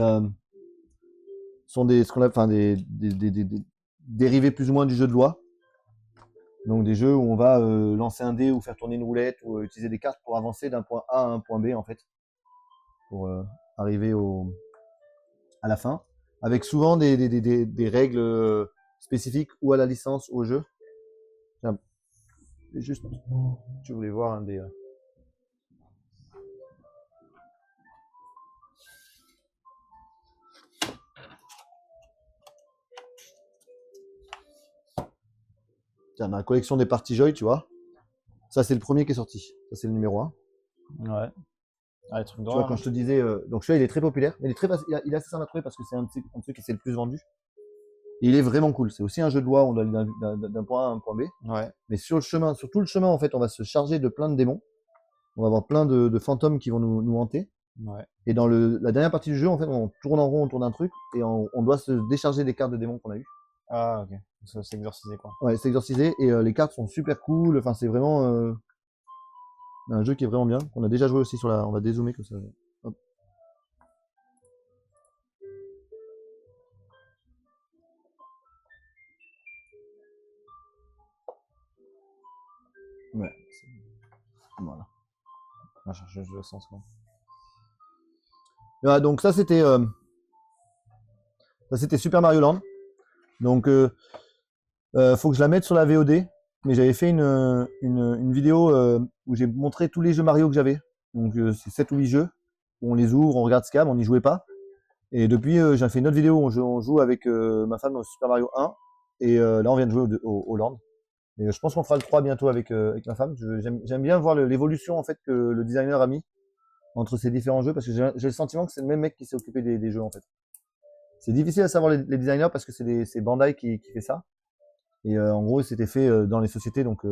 ce qu'on appelle, enfin des dérivés plus ou moins du jeu de loi. Donc des jeux où on va lancer un dé ou faire tourner une roulette ou utiliser des cartes pour avancer d'un point A à un point B en fait, pour arriver à la fin, avec souvent des règles spécifiques ou à la licence ou au jeu. Tiens, juste, tu voulais voir un des... Tiens, dans la collection des Party Joy, tu vois, ça c'est le premier qui est sorti. Ça c'est le numéro 1. Ouais. Ah, les trucs tu vois, quand je te disais... donc celui-là il est très populaire, mais il est assez simple à trouver parce que c'est un de ceux qui c'est le plus vendu. Et il est vraiment cool. C'est aussi un jeu de loi, on doit aller d'un point A à un point B. Ouais. Mais sur tout le chemin, en fait, on va se charger de plein de démons. On va avoir plein de fantômes qui vont nous hanter. Ouais. Et dans la dernière partie du jeu, en fait, on tourne en rond autour d'un truc et on doit se décharger des cartes de démons qu'on a eues. Ah, ok. Ça s'exorciser, quoi. Ouais, c'est exorcisé et les cartes sont super cool. Enfin, c'est vraiment un jeu qui est vraiment bien. On a déjà joué aussi sur la... On va dézoomer comme ça. Hop. Ouais. Voilà. Ah, je le sens, quoi. Voilà, donc ça c'était Super Mario Land. Donc faut que je la mette sur la VOD, mais j'avais fait une vidéo où j'ai montré tous les jeux Mario que j'avais. Donc c'est 7 ou 8 jeux, où on les ouvre, on regarde Scam, on n'y jouait pas. Et depuis j'ai fait une autre vidéo où on joue avec ma femme au Super Mario 1, et là on vient de jouer au Land. Et je pense qu'on fera le 3 bientôt avec ma femme. J'aime bien voir l'évolution en fait que le designer a mis entre ces différents jeux, parce que j'ai le sentiment que c'est le même mec qui s'est occupé des jeux en fait. C'est difficile à savoir les designers parce que c'est Bandai qui fait ça. Et en gros, c'était fait dans les sociétés, donc il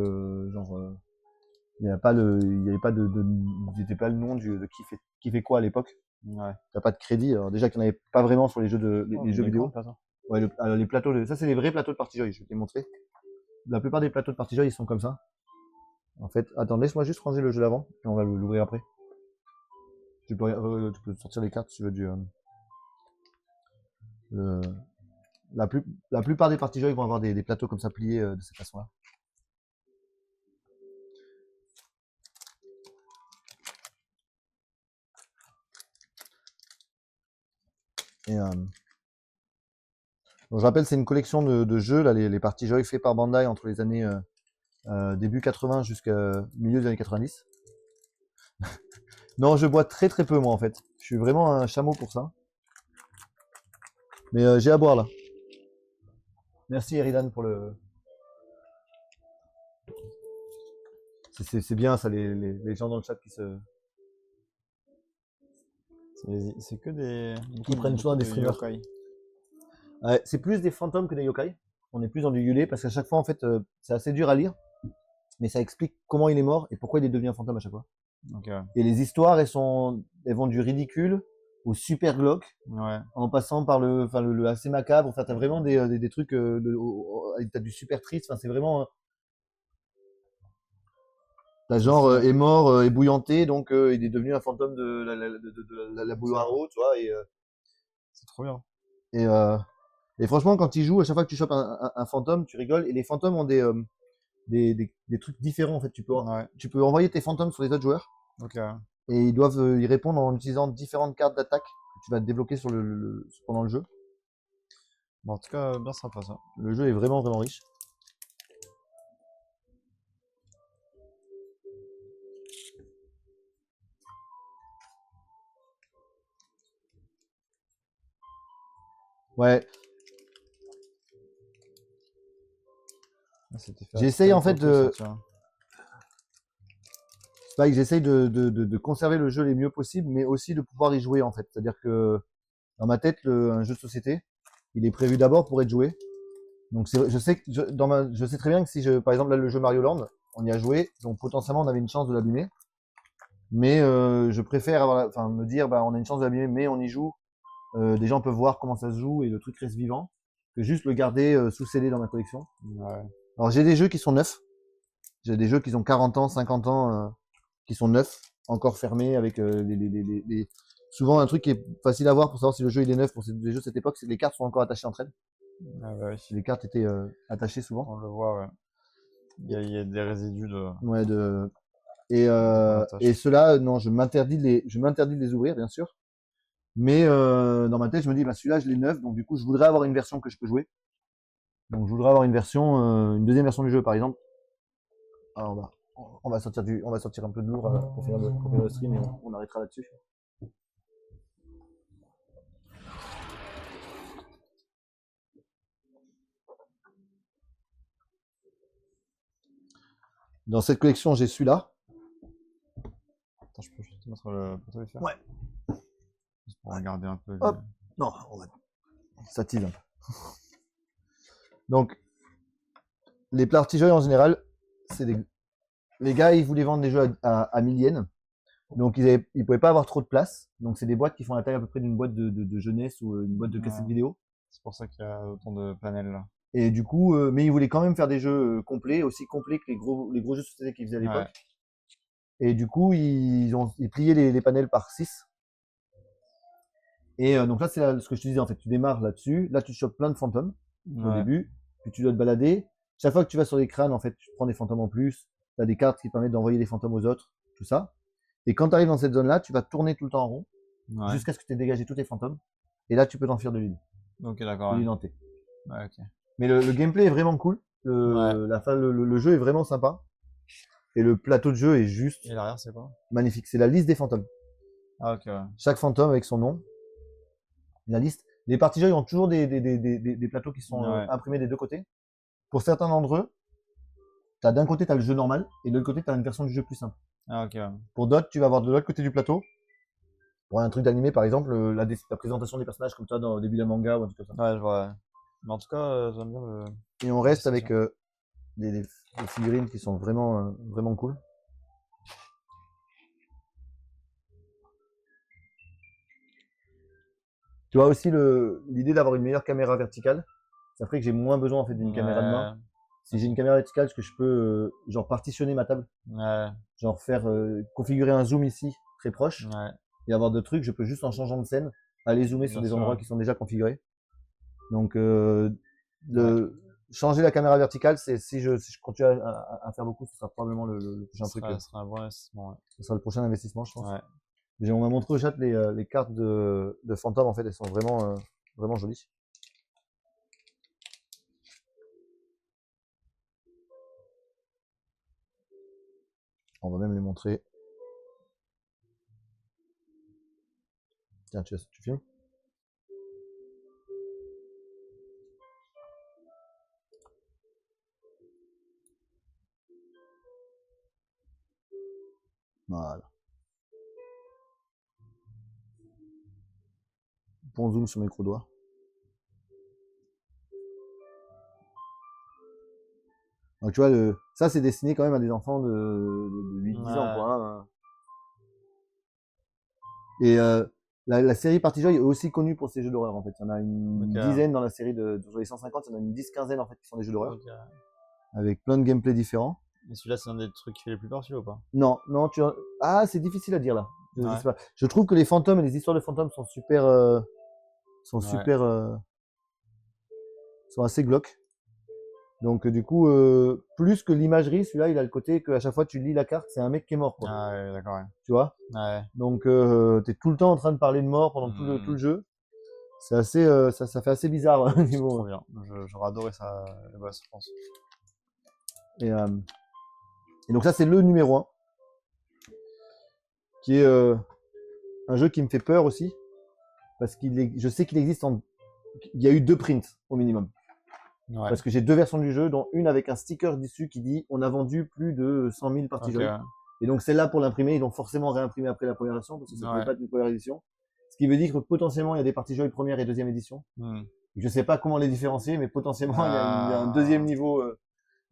n'y avait pas il était pas le nom de qui fait quoi à l'époque. Ouais. T'as pas de crédit. Alors déjà qu'il n'y en avait pas vraiment sur les jeux Oh, les jeux mais vidéo. grand, plateau. Ouais, alors les plateaux, ça c'est les vrais plateaux de party joy, je vais te les montrer. La plupart des plateaux de party joy, ils sont comme ça. En fait, attends, laisse-moi juste ranger le jeu d'avant, et on va l'ouvrir après. Tu peux sortir les cartes si tu veux le, la plupart des party joy vont avoir des plateaux comme ça pliés de cette façon-là. Et donc je rappelle, c'est une collection de jeux, là, les party joy faits par Bandai entre les années début 80 jusqu'à milieu des années 90. Non, je bois très très peu moi en fait. Je suis vraiment un chameau pour ça. Mais j'ai à boire là. Merci Eridan pour le. C'est bien ça, les gens dans le chat qui se. C'est que des. Qui prennent soin des streamers. yokai. Ouais, c'est plus des fantômes que des yokai. On est plus dans du yulé parce qu'à chaque fois en fait c'est assez dur à lire. Mais ça explique comment il est mort et pourquoi il est devenu un fantôme à chaque fois. Okay. Et les histoires elles vont du ridicule au super glauque, Ouais. en passant par le assez macabre. Enfin, t'as vraiment des trucs, t'as du super triste. Enfin, c'est vraiment, t'as genre est mort, ébouillanté, donc il est devenu un fantôme de la bouilloire en haut, tu vois. C'est trop bien. Et franchement, quand il joue, à chaque fois que tu chopes un fantôme, tu rigoles. Et les fantômes ont des trucs différents en fait. Tu peux envoyer tes fantômes sur les autres joueurs. Okay. Et ils doivent y répondre en utilisant différentes cartes d'attaque que tu vas débloquer pendant le jeu. Bon, en tout cas, bien sympa ça. Le jeu est vraiment vraiment riche. Ouais. J'essaye en fait de. C'est pas que j'essaye de conserver le jeu les mieux possible, mais aussi de pouvoir y jouer en fait. C'est-à-dire que dans ma tête, un jeu de société, il est prévu d'abord pour être joué. Donc je sais très bien que si par exemple là le jeu Mario Land, on y a joué, donc potentiellement on avait une chance de l'abîmer. Mais je préfère me dire on a une chance de l'abîmer, mais on y joue. Des gens peuvent voir comment ça se joue et le truc reste vivant, que juste le garder sous scellé dans ma collection. Ouais. Alors j'ai des jeux qui sont neufs. J'ai des jeux qui ont 40 ans, 50 ans, qui sont neufs, encore fermés, avec souvent un truc qui est facile à voir pour savoir si le jeu il est neuf pour les jeux de cette époque, c'est que les cartes sont encore attachées entre elles. Ah bah oui. Les cartes étaient attachées souvent. On le voit, ouais. Il y a des résidus de. Ouais, et ceux-là, non, je m'interdis de les ouvrir, bien sûr. Mais dans ma tête, je me dis, celui-là, je l'ai neuf, donc du coup, je voudrais avoir une version que je peux jouer. Donc, je voudrais avoir une deuxième version du jeu, par exemple. Alors, on va sortir un peu de lourd pour finir le stream et on arrêtera là-dessus. Dans cette collection, j'ai celui-là. Attends, je peux juste mettre le poteau faire. Ouais. Juste pour regarder un peu. Hop. Non, ça tease un peu. Donc, les party joy en général, les gars, ils voulaient vendre des jeux à 1000 yens. Donc, ils pouvaient pas avoir trop de place. Donc, c'est des boîtes qui font la taille à peu près d'une boîte de jeunesse ou une boîte de cassette vidéo. C'est pour ça qu'il y a autant de panels là. Et du coup, mais ils voulaient quand même faire des jeux complets, aussi complets que les gros jeux de société qu'ils faisaient à l'époque. Ouais. Et du coup, ils pliaient les panels par 6. Et donc là, c'est ce que je te disais en fait. Tu démarres là-dessus. Là, tu chopes plein de fantômes au début. Puis tu dois te balader. Chaque fois que tu vas sur les crânes, en fait, tu prends des fantômes en plus. Tu as des cartes qui te permettent d'envoyer des fantômes aux autres. Tout ça. Et quand tu arrives dans cette zone-là, tu vas tourner tout le temps en rond. Ouais. Jusqu'à ce que tu aies dégagé tous tes fantômes. Et là, tu peux t'enfuir de l'île. Ok, d'accord. De l'identité. Ouais, ok. Mais le gameplay est vraiment cool. Le jeu est vraiment sympa. Et le plateau de jeu est juste. Et l'arrière, c'est quoi? Magnifique. C'est la liste des fantômes. Ah, ok, ouais. Chaque fantôme avec son nom. La liste. Les party joy ont toujours des plateaux qui sont imprimés des deux côtés. Pour certains d'entre eux, d'un côté, tu as le jeu normal et de l'autre côté, tu as une version du jeu plus simple. Ah, ok. Ouais. Pour d'autres, tu vas avoir de l'autre côté du plateau. Pour un truc d'animé, par exemple, la présentation des personnages comme ça au début d'un manga ou un truc comme ça. Ouais, je vois. Mais en tout cas, j'aime bien le. Et on reste C'est avec sûr. des figurines qui sont vraiment, vraiment cool. Tu vois aussi l'idée d'avoir une meilleure caméra verticale. Ça ferait que j'ai moins besoin en fait d'une caméra de main. Ouais, Si j'ai une caméra verticale, est-ce que je peux genre partitionner ma table, ouais, genre faire configurer un zoom ici très proche ouais, et avoir d'autres trucs, je peux juste en changeant de scène aller zoomer sur bien des sûr. endroits qui sont déjà configurés. Donc Ouais, changer la caméra verticale, c'est si je continue à faire beaucoup, ce sera probablement le prochain ce truc. sera un bon investissement. Ce sera le prochain investissement, je pense. Ouais. On m'a montré au chat les cartes de Phantom, en fait, elles sont vraiment, vraiment jolies. On va même les montrer. Tiens, tu filmes? Voilà. Bon zoom sur mes gros doigts. Donc tu vois, ça c'est destiné quand même à des enfants de 8-10 ans, Ouais. quoi. Hein. Et la série Party Joy est aussi connue pour ses jeux d'horreur, en fait. Il y en a une Ok. dizaine dans la série sur les 150, il y en a une 10-15 en fait qui sont des jeux d'horreur, Ok. avec plein de gameplay différents. Et celui-là, c'est un des trucs qui fait le plus peur, celui-là ou pas? Non, non, ah, c'est difficile à dire là. Je Ouais. sais pas. Je trouve que les fantômes et les histoires de fantômes sont super, sont Ouais. super, sont assez glauques. Donc du coup, plus que l'imagerie, celui-là, il a le côté qu'à chaque fois tu lis la carte, c'est un mec qui est mort, quoi. Ah ouais, d'accord, ouais. Tu vois? Ouais. Donc t'es tout le temps en train de parler de mort pendant tout le jeu. C'est assez, ça fait assez bizarre au C'est niveau. trop bien. J'aurais adoré ça, le boss, je pense. Et, euh, et donc ça, c'est le numéro 1, qui est un jeu qui me fait peur aussi, parce je sais qu'il existe il y a eu 2 prints au minimum. Ouais. Parce que j'ai 2 versions du jeu, dont une avec un sticker dessus qui dit on a vendu plus de 100 000 parties Ok. Joy. Et donc celle-là, pour l'imprimer, ils l'ont forcément réimprimé après la première version, parce que ça ne pouvait Ouais. pas être une première édition. Ce qui veut dire que potentiellement, il y a des parties Joy première et deuxième édition. Hmm. Je sais pas comment les différencier, mais potentiellement, il y a un deuxième Ah. niveau,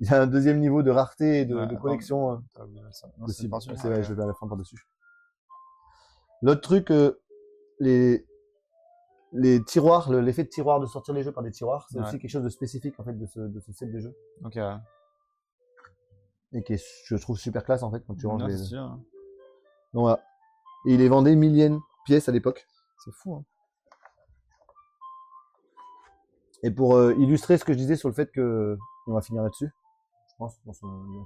il y a un deuxième niveau de rareté et Ouais, de attends, collection t'as oublié ça. Non, c'est possible. par-dessus. C'est Ah, vrai, ok. je le vais à la fin par-dessus. L'autre truc, les, les tiroirs, l'effet de tiroir, de sortir les jeux par des tiroirs, c'est Ouais. aussi quelque chose de spécifique en fait de ce set de jeux. Ok, ouais. Et qui est, je trouve super classe en fait quand tu ranges Non, les. c'est sûr. Hein. Donc voilà. Et il les vendait 1 000 yens pièces à l'époque. C'est fou, hein. Et pour illustrer ce que je disais sur le fait que. On va finir là-dessus. Je pense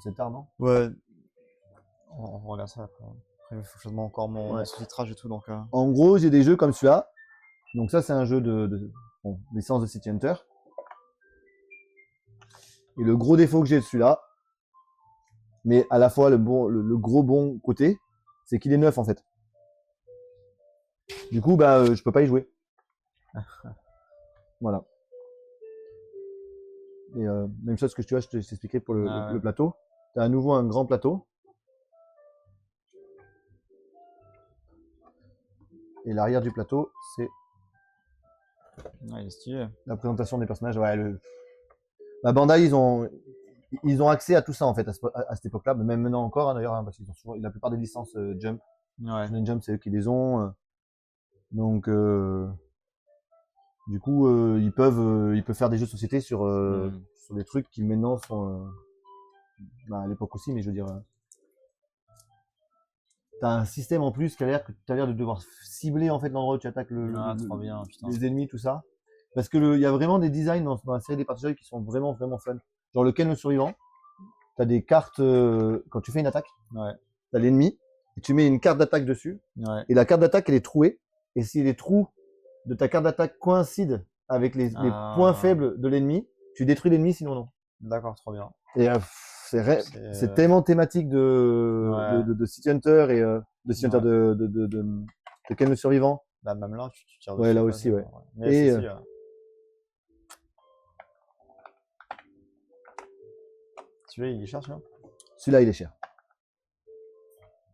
c'est tard, non? Ouais. On regarde ça après. Après, il faut que je demande encore mon Ouais. sous-titrage et tout, donc. En gros, j'ai des jeux comme celui-là. Donc ça, c'est un jeu bon, licence de City Hunter. Et le gros défaut que j'ai de celui-là, mais à la fois le gros bon côté, c'est qu'il est neuf en fait. Du coup, bah, je peux pas y jouer. Voilà. Et même chose que tu vois, je t'expliquais pour Ah ouais. le plateau. Tu as à nouveau un grand plateau. Et l'arrière du plateau, c'est Ouais, il est stylé. la présentation des personnages. Ouais, bah, Bandai, ils ont accès à tout ça en fait à cette époque-là, mais même maintenant encore hein, d'ailleurs, hein, parce qu'ils ont souvent la plupart des licences Jump, Ouais. Shonen Jump, c'est eux qui les ont. Donc du coup, ils peuvent faire des jeux de société sur des trucs qui maintenant sont bah, à l'époque aussi, mais je veux dire, t'as un système en plus qui a l'air que t'as l'air de devoir cibler en fait l'endroit où tu attaques Ah, trop bien, putain. les ennemis, tout ça. Parce que il y a vraiment des designs dans la série des parties qui sont vraiment vraiment fun. Genre le Ken le survivant, t'as des cartes quand tu fais une attaque, Ouais. t'as l'ennemi et tu mets une carte d'attaque dessus. Ouais. Et la carte d'attaque elle est trouée. Et si les trous de ta carte d'attaque coïncident avec les points faibles de l'ennemi, tu détruis l'ennemi, sinon non. D'accord, trop bien. Et c'est tellement thématique Ouais. de City Hunter et de City Hunter Ouais. de Ken le survivant. Bah, même là, tu tires Ouais, dessus. là quoi, aussi, ouais. Mais Et c'est si, celui-là, il est cher, celui-là? celui-là, il est cher.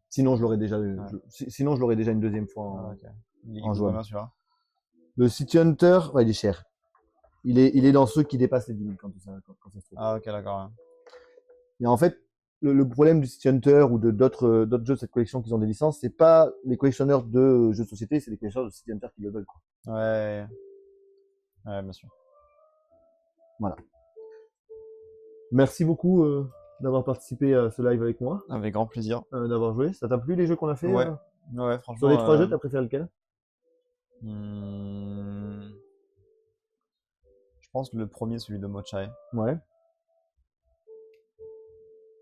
Sinon, je l'aurais déjà, Ouais. sinon, je l'aurais déjà une deuxième fois Ah, ok. Il en coûte jouable. combien, celui-là? Le City Hunter, ouais, il est cher. il est dans ceux qui dépassent les 10 000 quand ça se trouve. Ah, ok, d'accord. Ouais. Et en fait, le problème du City Hunter ou de d'autres jeux de cette collection qui ont des licences, c'est pas les collectionneurs de jeux de société, c'est les collectionneurs de City Hunter qui le veulent, quoi. Ouais, bien sûr. Voilà. Merci beaucoup d'avoir participé à ce live avec moi, Avec grand plaisir. d'avoir joué. Ça t'a plu les jeux qu'on a fait Ouais, ouais, franchement. Sur les 3 jeux, t'as préféré lequel? Je pense le premier, celui de Mochai. Ouais.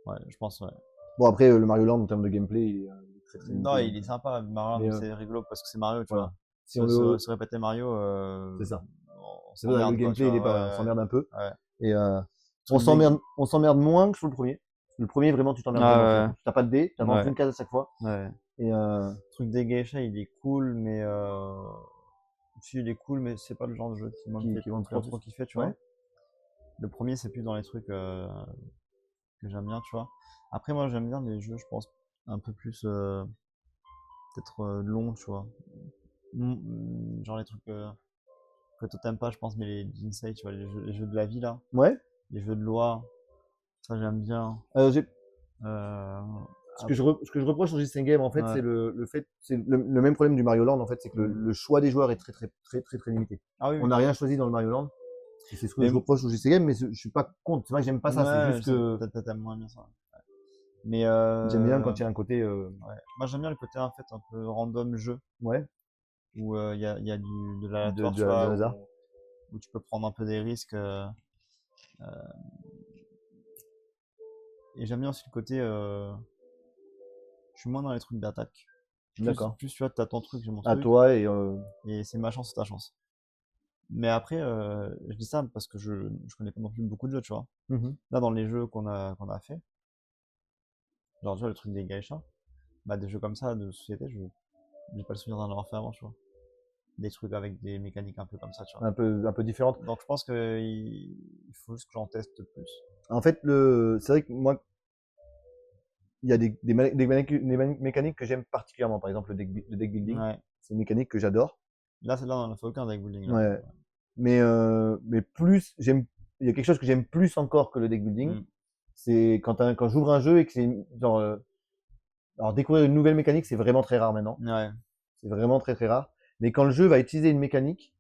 Ouais, je pense, ouais. Bon, après, le Mario Land, en termes de gameplay, il est très très Non, limité, il est donc, sympa, Mario, mais, c'est rigolo parce que c'est Mario, tu voilà. vois. Si on le... Se répéter Mario, C'est ça. on C'est vrai, le s'emmerde, quoi, tu gameplay, il est vois. pas, on s'emmerde un peu. Ouais. Et Truc on s'emmerde moins que sur le premier. Le premier, vraiment, tu t'emmerdes Ah, vraiment. ouais. Tu t'as pas de dés, tu avances Ouais. une case à chaque fois. Ouais. Et Le truc des geishas, il est cool, mais si, il est cool, mais c'est pas le genre de jeu qui me fait qui vont te trop kiffer, tu vois. Ouais. Le premier, c'est plus dans les trucs que j'aime bien, tu vois. Après, moi, j'aime bien les jeux, je pense, un peu plus peut-être longs, tu vois. Genre les trucs que toi t'aimes pas, je pense, mais les Jinsei, tu vois, les jeux de la vie là, Ouais. les jeux de loi, ça j'aime bien. Ce que je reproche sur G5 Game, en fait, Ouais. c'est le fait, c'est le même problème du Mario Land, en fait, c'est que le choix des joueurs est très limité. Ah oui, On n'a rien choisi dans le Mario Land. Et c'est ce que Mais je reproche au GC Game, mais je suis pas contre. C'est vrai que j'aime pas ça, c'est juste que t'aimes moins bien ça. Ouais. Mais j'aime bien quand il y a un côté. ouais. Moi j'aime bien le côté en fait un peu random jeu, Ouais. où il y a de l'aléatoire, tu de vois, hasard. où tu peux prendre un peu des risques. Et j'aime bien aussi le côté, je suis moins dans les trucs d'attaque. D'accord. Plus tu vois, t'as ton truc, j'ai mon À truc, toi et c'est ma chance, c'est ta chance. Mais après, je dis ça parce que je connais pas non plus beaucoup de jeux, tu vois. Là, dans les jeux qu'on a fait, genre, tu vois, le truc des geishas, bah, des jeux comme ça, de société, j'ai pas le souvenir d'en avoir fait avant, tu vois. Des trucs avec des mécaniques un peu comme ça, tu vois. un peu différentes. Donc, je pense que il faut juste que j'en teste plus. En fait, c'est vrai que moi, il y a des mécaniques que j'aime particulièrement. Par exemple, le deck building. Ouais. C'est une mécanique que j'adore. Là, on en a fait aucun deck building. Là. Ouais. Mais plus, il y a quelque chose que j'aime plus encore que le deck building. C'est quand j'ouvre un jeu et que c'est genre, alors découvrir une nouvelle mécanique, c'est vraiment très rare maintenant. Ouais. C'est vraiment très très rare. Mais quand le jeu va utiliser une mécanique,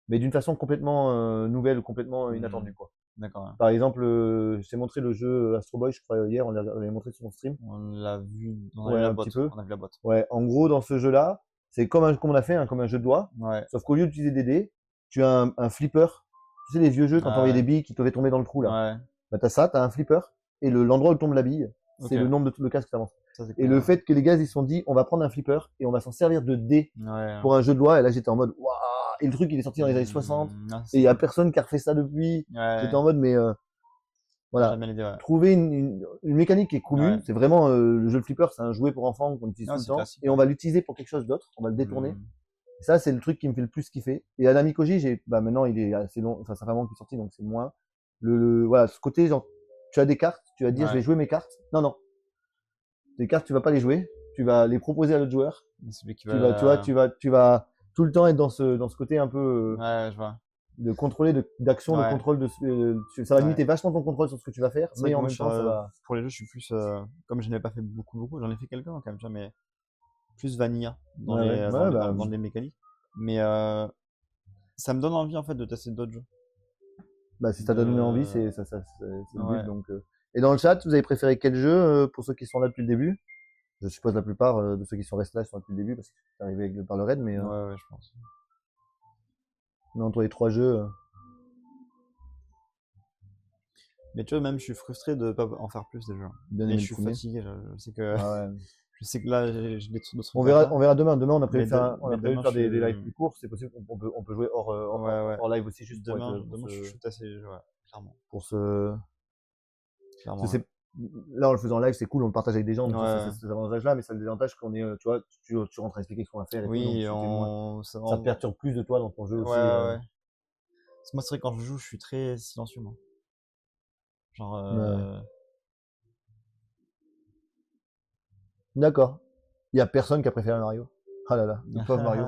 mais d'une façon complètement nouvelle, complètement inattendue, quoi. D'accord. Ouais. Par exemple, je t'ai montré le jeu Astro Boy, je crois hier, on l'avait montré sur mon stream. On l'a vu, Ouais, un petit peu. On a vu la boîte. Ouais, en gros, dans ce jeu-là, c'est comme on a fait, hein, comme un jeu de doigts. Ouais. Sauf qu'au lieu d'utiliser des dés, tu as un flipper. Tu sais, les vieux jeux, quand t'envoyais des billes qui devaient tomber dans le trou, là. Ouais. Bah, t'as un flipper, et l'endroit où tombe la bille, c'est le nombre de cases que t'avances. Et le fait que les gars, ils se sont dit, on va prendre un flipper, et on va s'en servir de dés pour un jeu de doigts, et là, j'étais en mode, waouh! Et le truc, il est sorti dans les années 60, et il y a personne qui a refait ça depuis. J'étais en mode, mais, voilà. Trouver une mécanique qui est commune, c'est vraiment le jeu de flipper, c'est un jouet pour enfants qu'on utilise tout le temps, classique, et on va l'utiliser pour quelque chose d'autre, on va le détourner. Ça, c'est le truc qui me fait le plus kiffer. Et Anami Koji, maintenant, il est assez long, enfin, ça fait un moment qu'il est sorti, donc c'est moins. Voilà, ce côté, genre, tu as des cartes, tu vas dire, je vais jouer mes cartes. Non. Tes cartes, tu vas pas les jouer, tu vas les proposer à l'autre joueur. Tu vas tout le temps être dans ce côté un peu, je vois. De contrôler, d'action, de contrôle ça va limiter vachement ton contrôle sur ce que tu vas faire, mais en même temps, ça va. Pour les jeux, je suis plus, comme je n'ai pas fait beaucoup, j'en ai fait quelques quand même, tu vois, mais plus vanilla dans les mécaniques. Mais ça me donne envie en fait de tester d'autres jeux. Bah, si ça t'a donné envie, c'est le but. Donc, Et dans le chat, vous avez préféré quel jeu pour ceux qui sont là depuis le début? Je suppose la plupart de ceux qui sont restés là sont là depuis le début parce que c'est arrivé par le raid, mais. Ouais, je pense. Mais entre les 3 jeux. Mais tu vois, même je suis frustré de pas en faire plus déjà. Et je suis fatigué. Je sais que. Je sais que là, j'ai des trucs. On verra demain. Demain, on a prévu de faire des lives plus courts. C'est possible qu'on peut jouer hors live aussi, juste demain, je suis assez, clairement. Pour ce. Clairement. Là, en le faisant en live, c'est cool, on le partage avec des gens. C'est cet avantage-là, mais ça a le désavantage qu'on est, tu vois, tu rentres à expliquer ce qu'on va faire. Oui, ça perturbe plus de toi dans ton jeu aussi. Ouais. Moi, c'est vrai, quand je joue, je suis très silencieux, moi. Genre. D'accord. Il y a personne qui a préféré Mario. Ah là là, le pauvre Mario.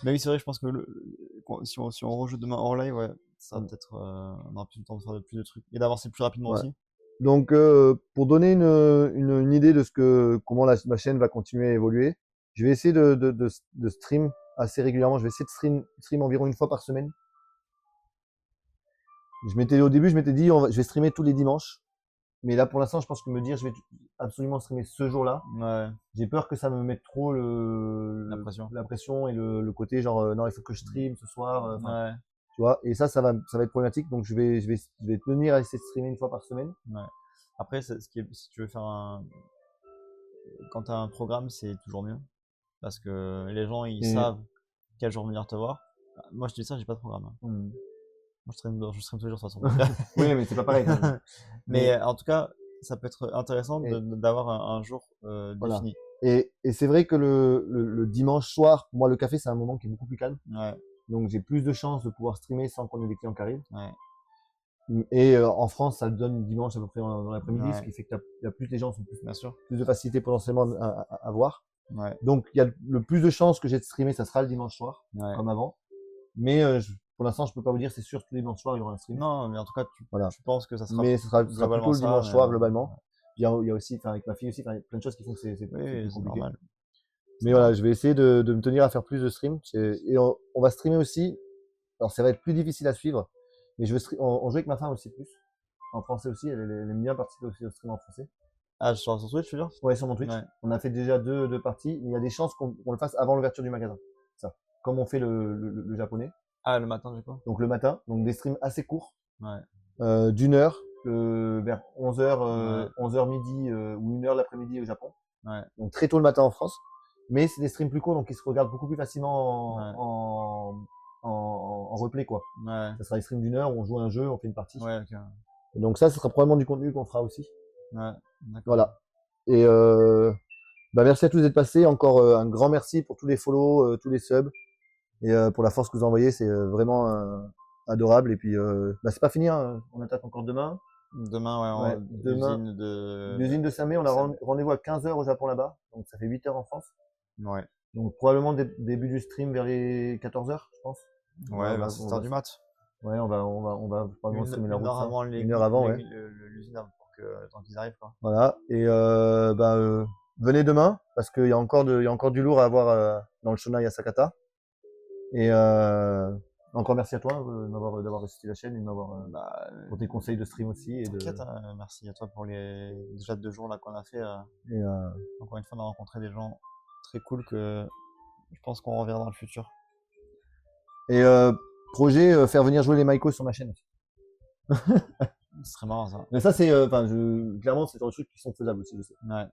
Mais oui, c'est vrai, je pense que si on rejoue demain hors live, ouais, ça va peut-être, on aura plus le temps de faire plus de trucs et d'avancer plus rapidement Ouais. aussi. Donc, pour donner une idée de comment ma chaîne va continuer à évoluer, je vais essayer de stream assez régulièrement. Je vais essayer de stream environ une fois par semaine. Au début, je m'étais dit, je vais streamer tous les dimanches. Mais là, pour l'instant, je pense que me dire, je vais absolument streamer ce jour-là. Ouais, J'ai peur que ça me mette trop la pression. la pression et le côté genre, non, il faut que je stream ce soir. Ouais, Tu vois, et ça va être problématique. Donc, je vais tenir à essayer de streamer une fois par semaine. ouais. Après, si tu veux faire quand tu as un programme, c'est toujours mieux. Parce que les gens, ils savent quel jour venir te voir. Moi, je te dis ça, j'ai pas de programme, hein. Moi, je stream toujours de toute façon. Oui, mais c'est pas pareil. Mais en tout cas, ça peut être intéressant d'avoir un jour Voilà. défini. Et c'est vrai que le dimanche soir, pour moi, le café, c'est un moment qui est beaucoup plus calme. Ouais, Donc, j'ai plus de chances de pouvoir streamer sans qu'on ait des clients qui arrivent. ouais, Et en France, ça donne dimanche à peu près dans l'après-midi, Ouais. ce qui fait que il y a plus les gens sont bien sûr. plus de facilité potentiellement à voir. Ouais, Donc, il y a le plus de chances que j'ai de streamer, ça sera le dimanche soir, ouais. comme avant. Mais pour l'instant, je peux pas vous dire, c'est sûr, tous les dimanches soirs, il y aura un stream. Non, mais en tout cas, Voilà. tu penses que ça sera Mais ce sera globalement plutôt le ça, dimanche mais, soir, globalement. Il y a aussi, avec ma fille aussi, il y a plein de choses qui font que c'est Oui, plus c'est compliqué. normal. Mais voilà, je vais essayer de me tenir à faire plus de streams. Et on va streamer aussi. Alors, ça va être plus difficile à suivre. Mais on joue avec ma femme aussi plus. En français aussi. Elle aime bien participer aussi au stream en français. Ah, sur Twitch, tu veux dire? Ouais, sur mon Twitch. Ouais. On a fait déjà deux parties. Mais il y a des chances qu'on le fasse avant l'ouverture du magasin. Ça. Comme on fait le japonais. Ah, le matin, j'ai quoi? Donc, le matin. Donc, des streams assez courts. Ouais. D'une heure. Vers 11h, Ouais. 11h midi ou 1h l'après-midi au Japon. Ouais. Donc, très tôt le matin en France. Mais c'est des streams plus courts, donc ils se regardent beaucoup plus facilement Ouais. en replay, quoi. Ouais. Ça sera des streams d'une heure où on joue à un jeu, on fait une partie. Ouais, ok. Et donc ça, ce sera probablement du contenu qu'on fera aussi. Ouais. D'accord. Voilà. Et merci à tous d'être passés. Encore un grand merci pour tous les follow, tous les subs. Et pour la force que vous envoyez, c'est vraiment adorable. Et puis, c'est pas fini, hein. On attaque encore demain. Demain, ouais, demain, l'usine de Samé, on a rendez-vous à 15h au Japon là-bas. Donc ça fait 8h en France. Ouais. Donc probablement début du stream vers les 14h, je pense. Ouais, vers 7h du mat. Ouais, on va probablement streamer la route. Une heure avant, ouais. L'usine pour que tant qu'ils arrivent, quoi. Voilà. Et venez demain parce qu'il y a encore du lourd à avoir dans le Shona Yasakata. Et encore merci à toi d'avoir assisté la chaîne et de m'avoir pour tes conseils de stream aussi. T'inquiète, merci à toi pour les déjà 2 jours là qu'on a fait. Encore une fois, on a rencontré des gens très cool que je pense qu'on reverra dans le futur. Et projet faire venir jouer les Maiko sur ma chaîne. Ce serait marrant ça. Mais ça c'est clairement c'est un truc qui sont faisables aussi, je sais. Ouais.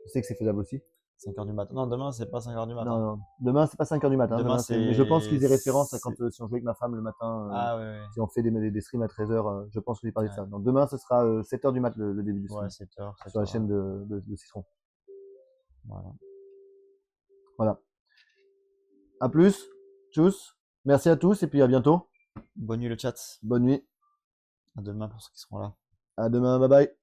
Je sais que c'est faisable aussi. 5h du matin. Non, demain c'est pas 5h du matin. Non, demain c'est pas 5h du matin. Demain, mais je pense qu'ils aient référence à quand si on joue avec ma femme le matin. Ouais. Si on fait des streams à 13h, je pense que j'ai parlé de ça. Donc demain ce sera 7h du matin le début du stream. Ouais, 7h. Sur la chaîne de Citron. Voilà. À plus. Tchuss. Merci à tous et puis à bientôt. Bonne nuit le chat. Bonne nuit. À demain pour ceux qui seront là. À demain. Bye bye.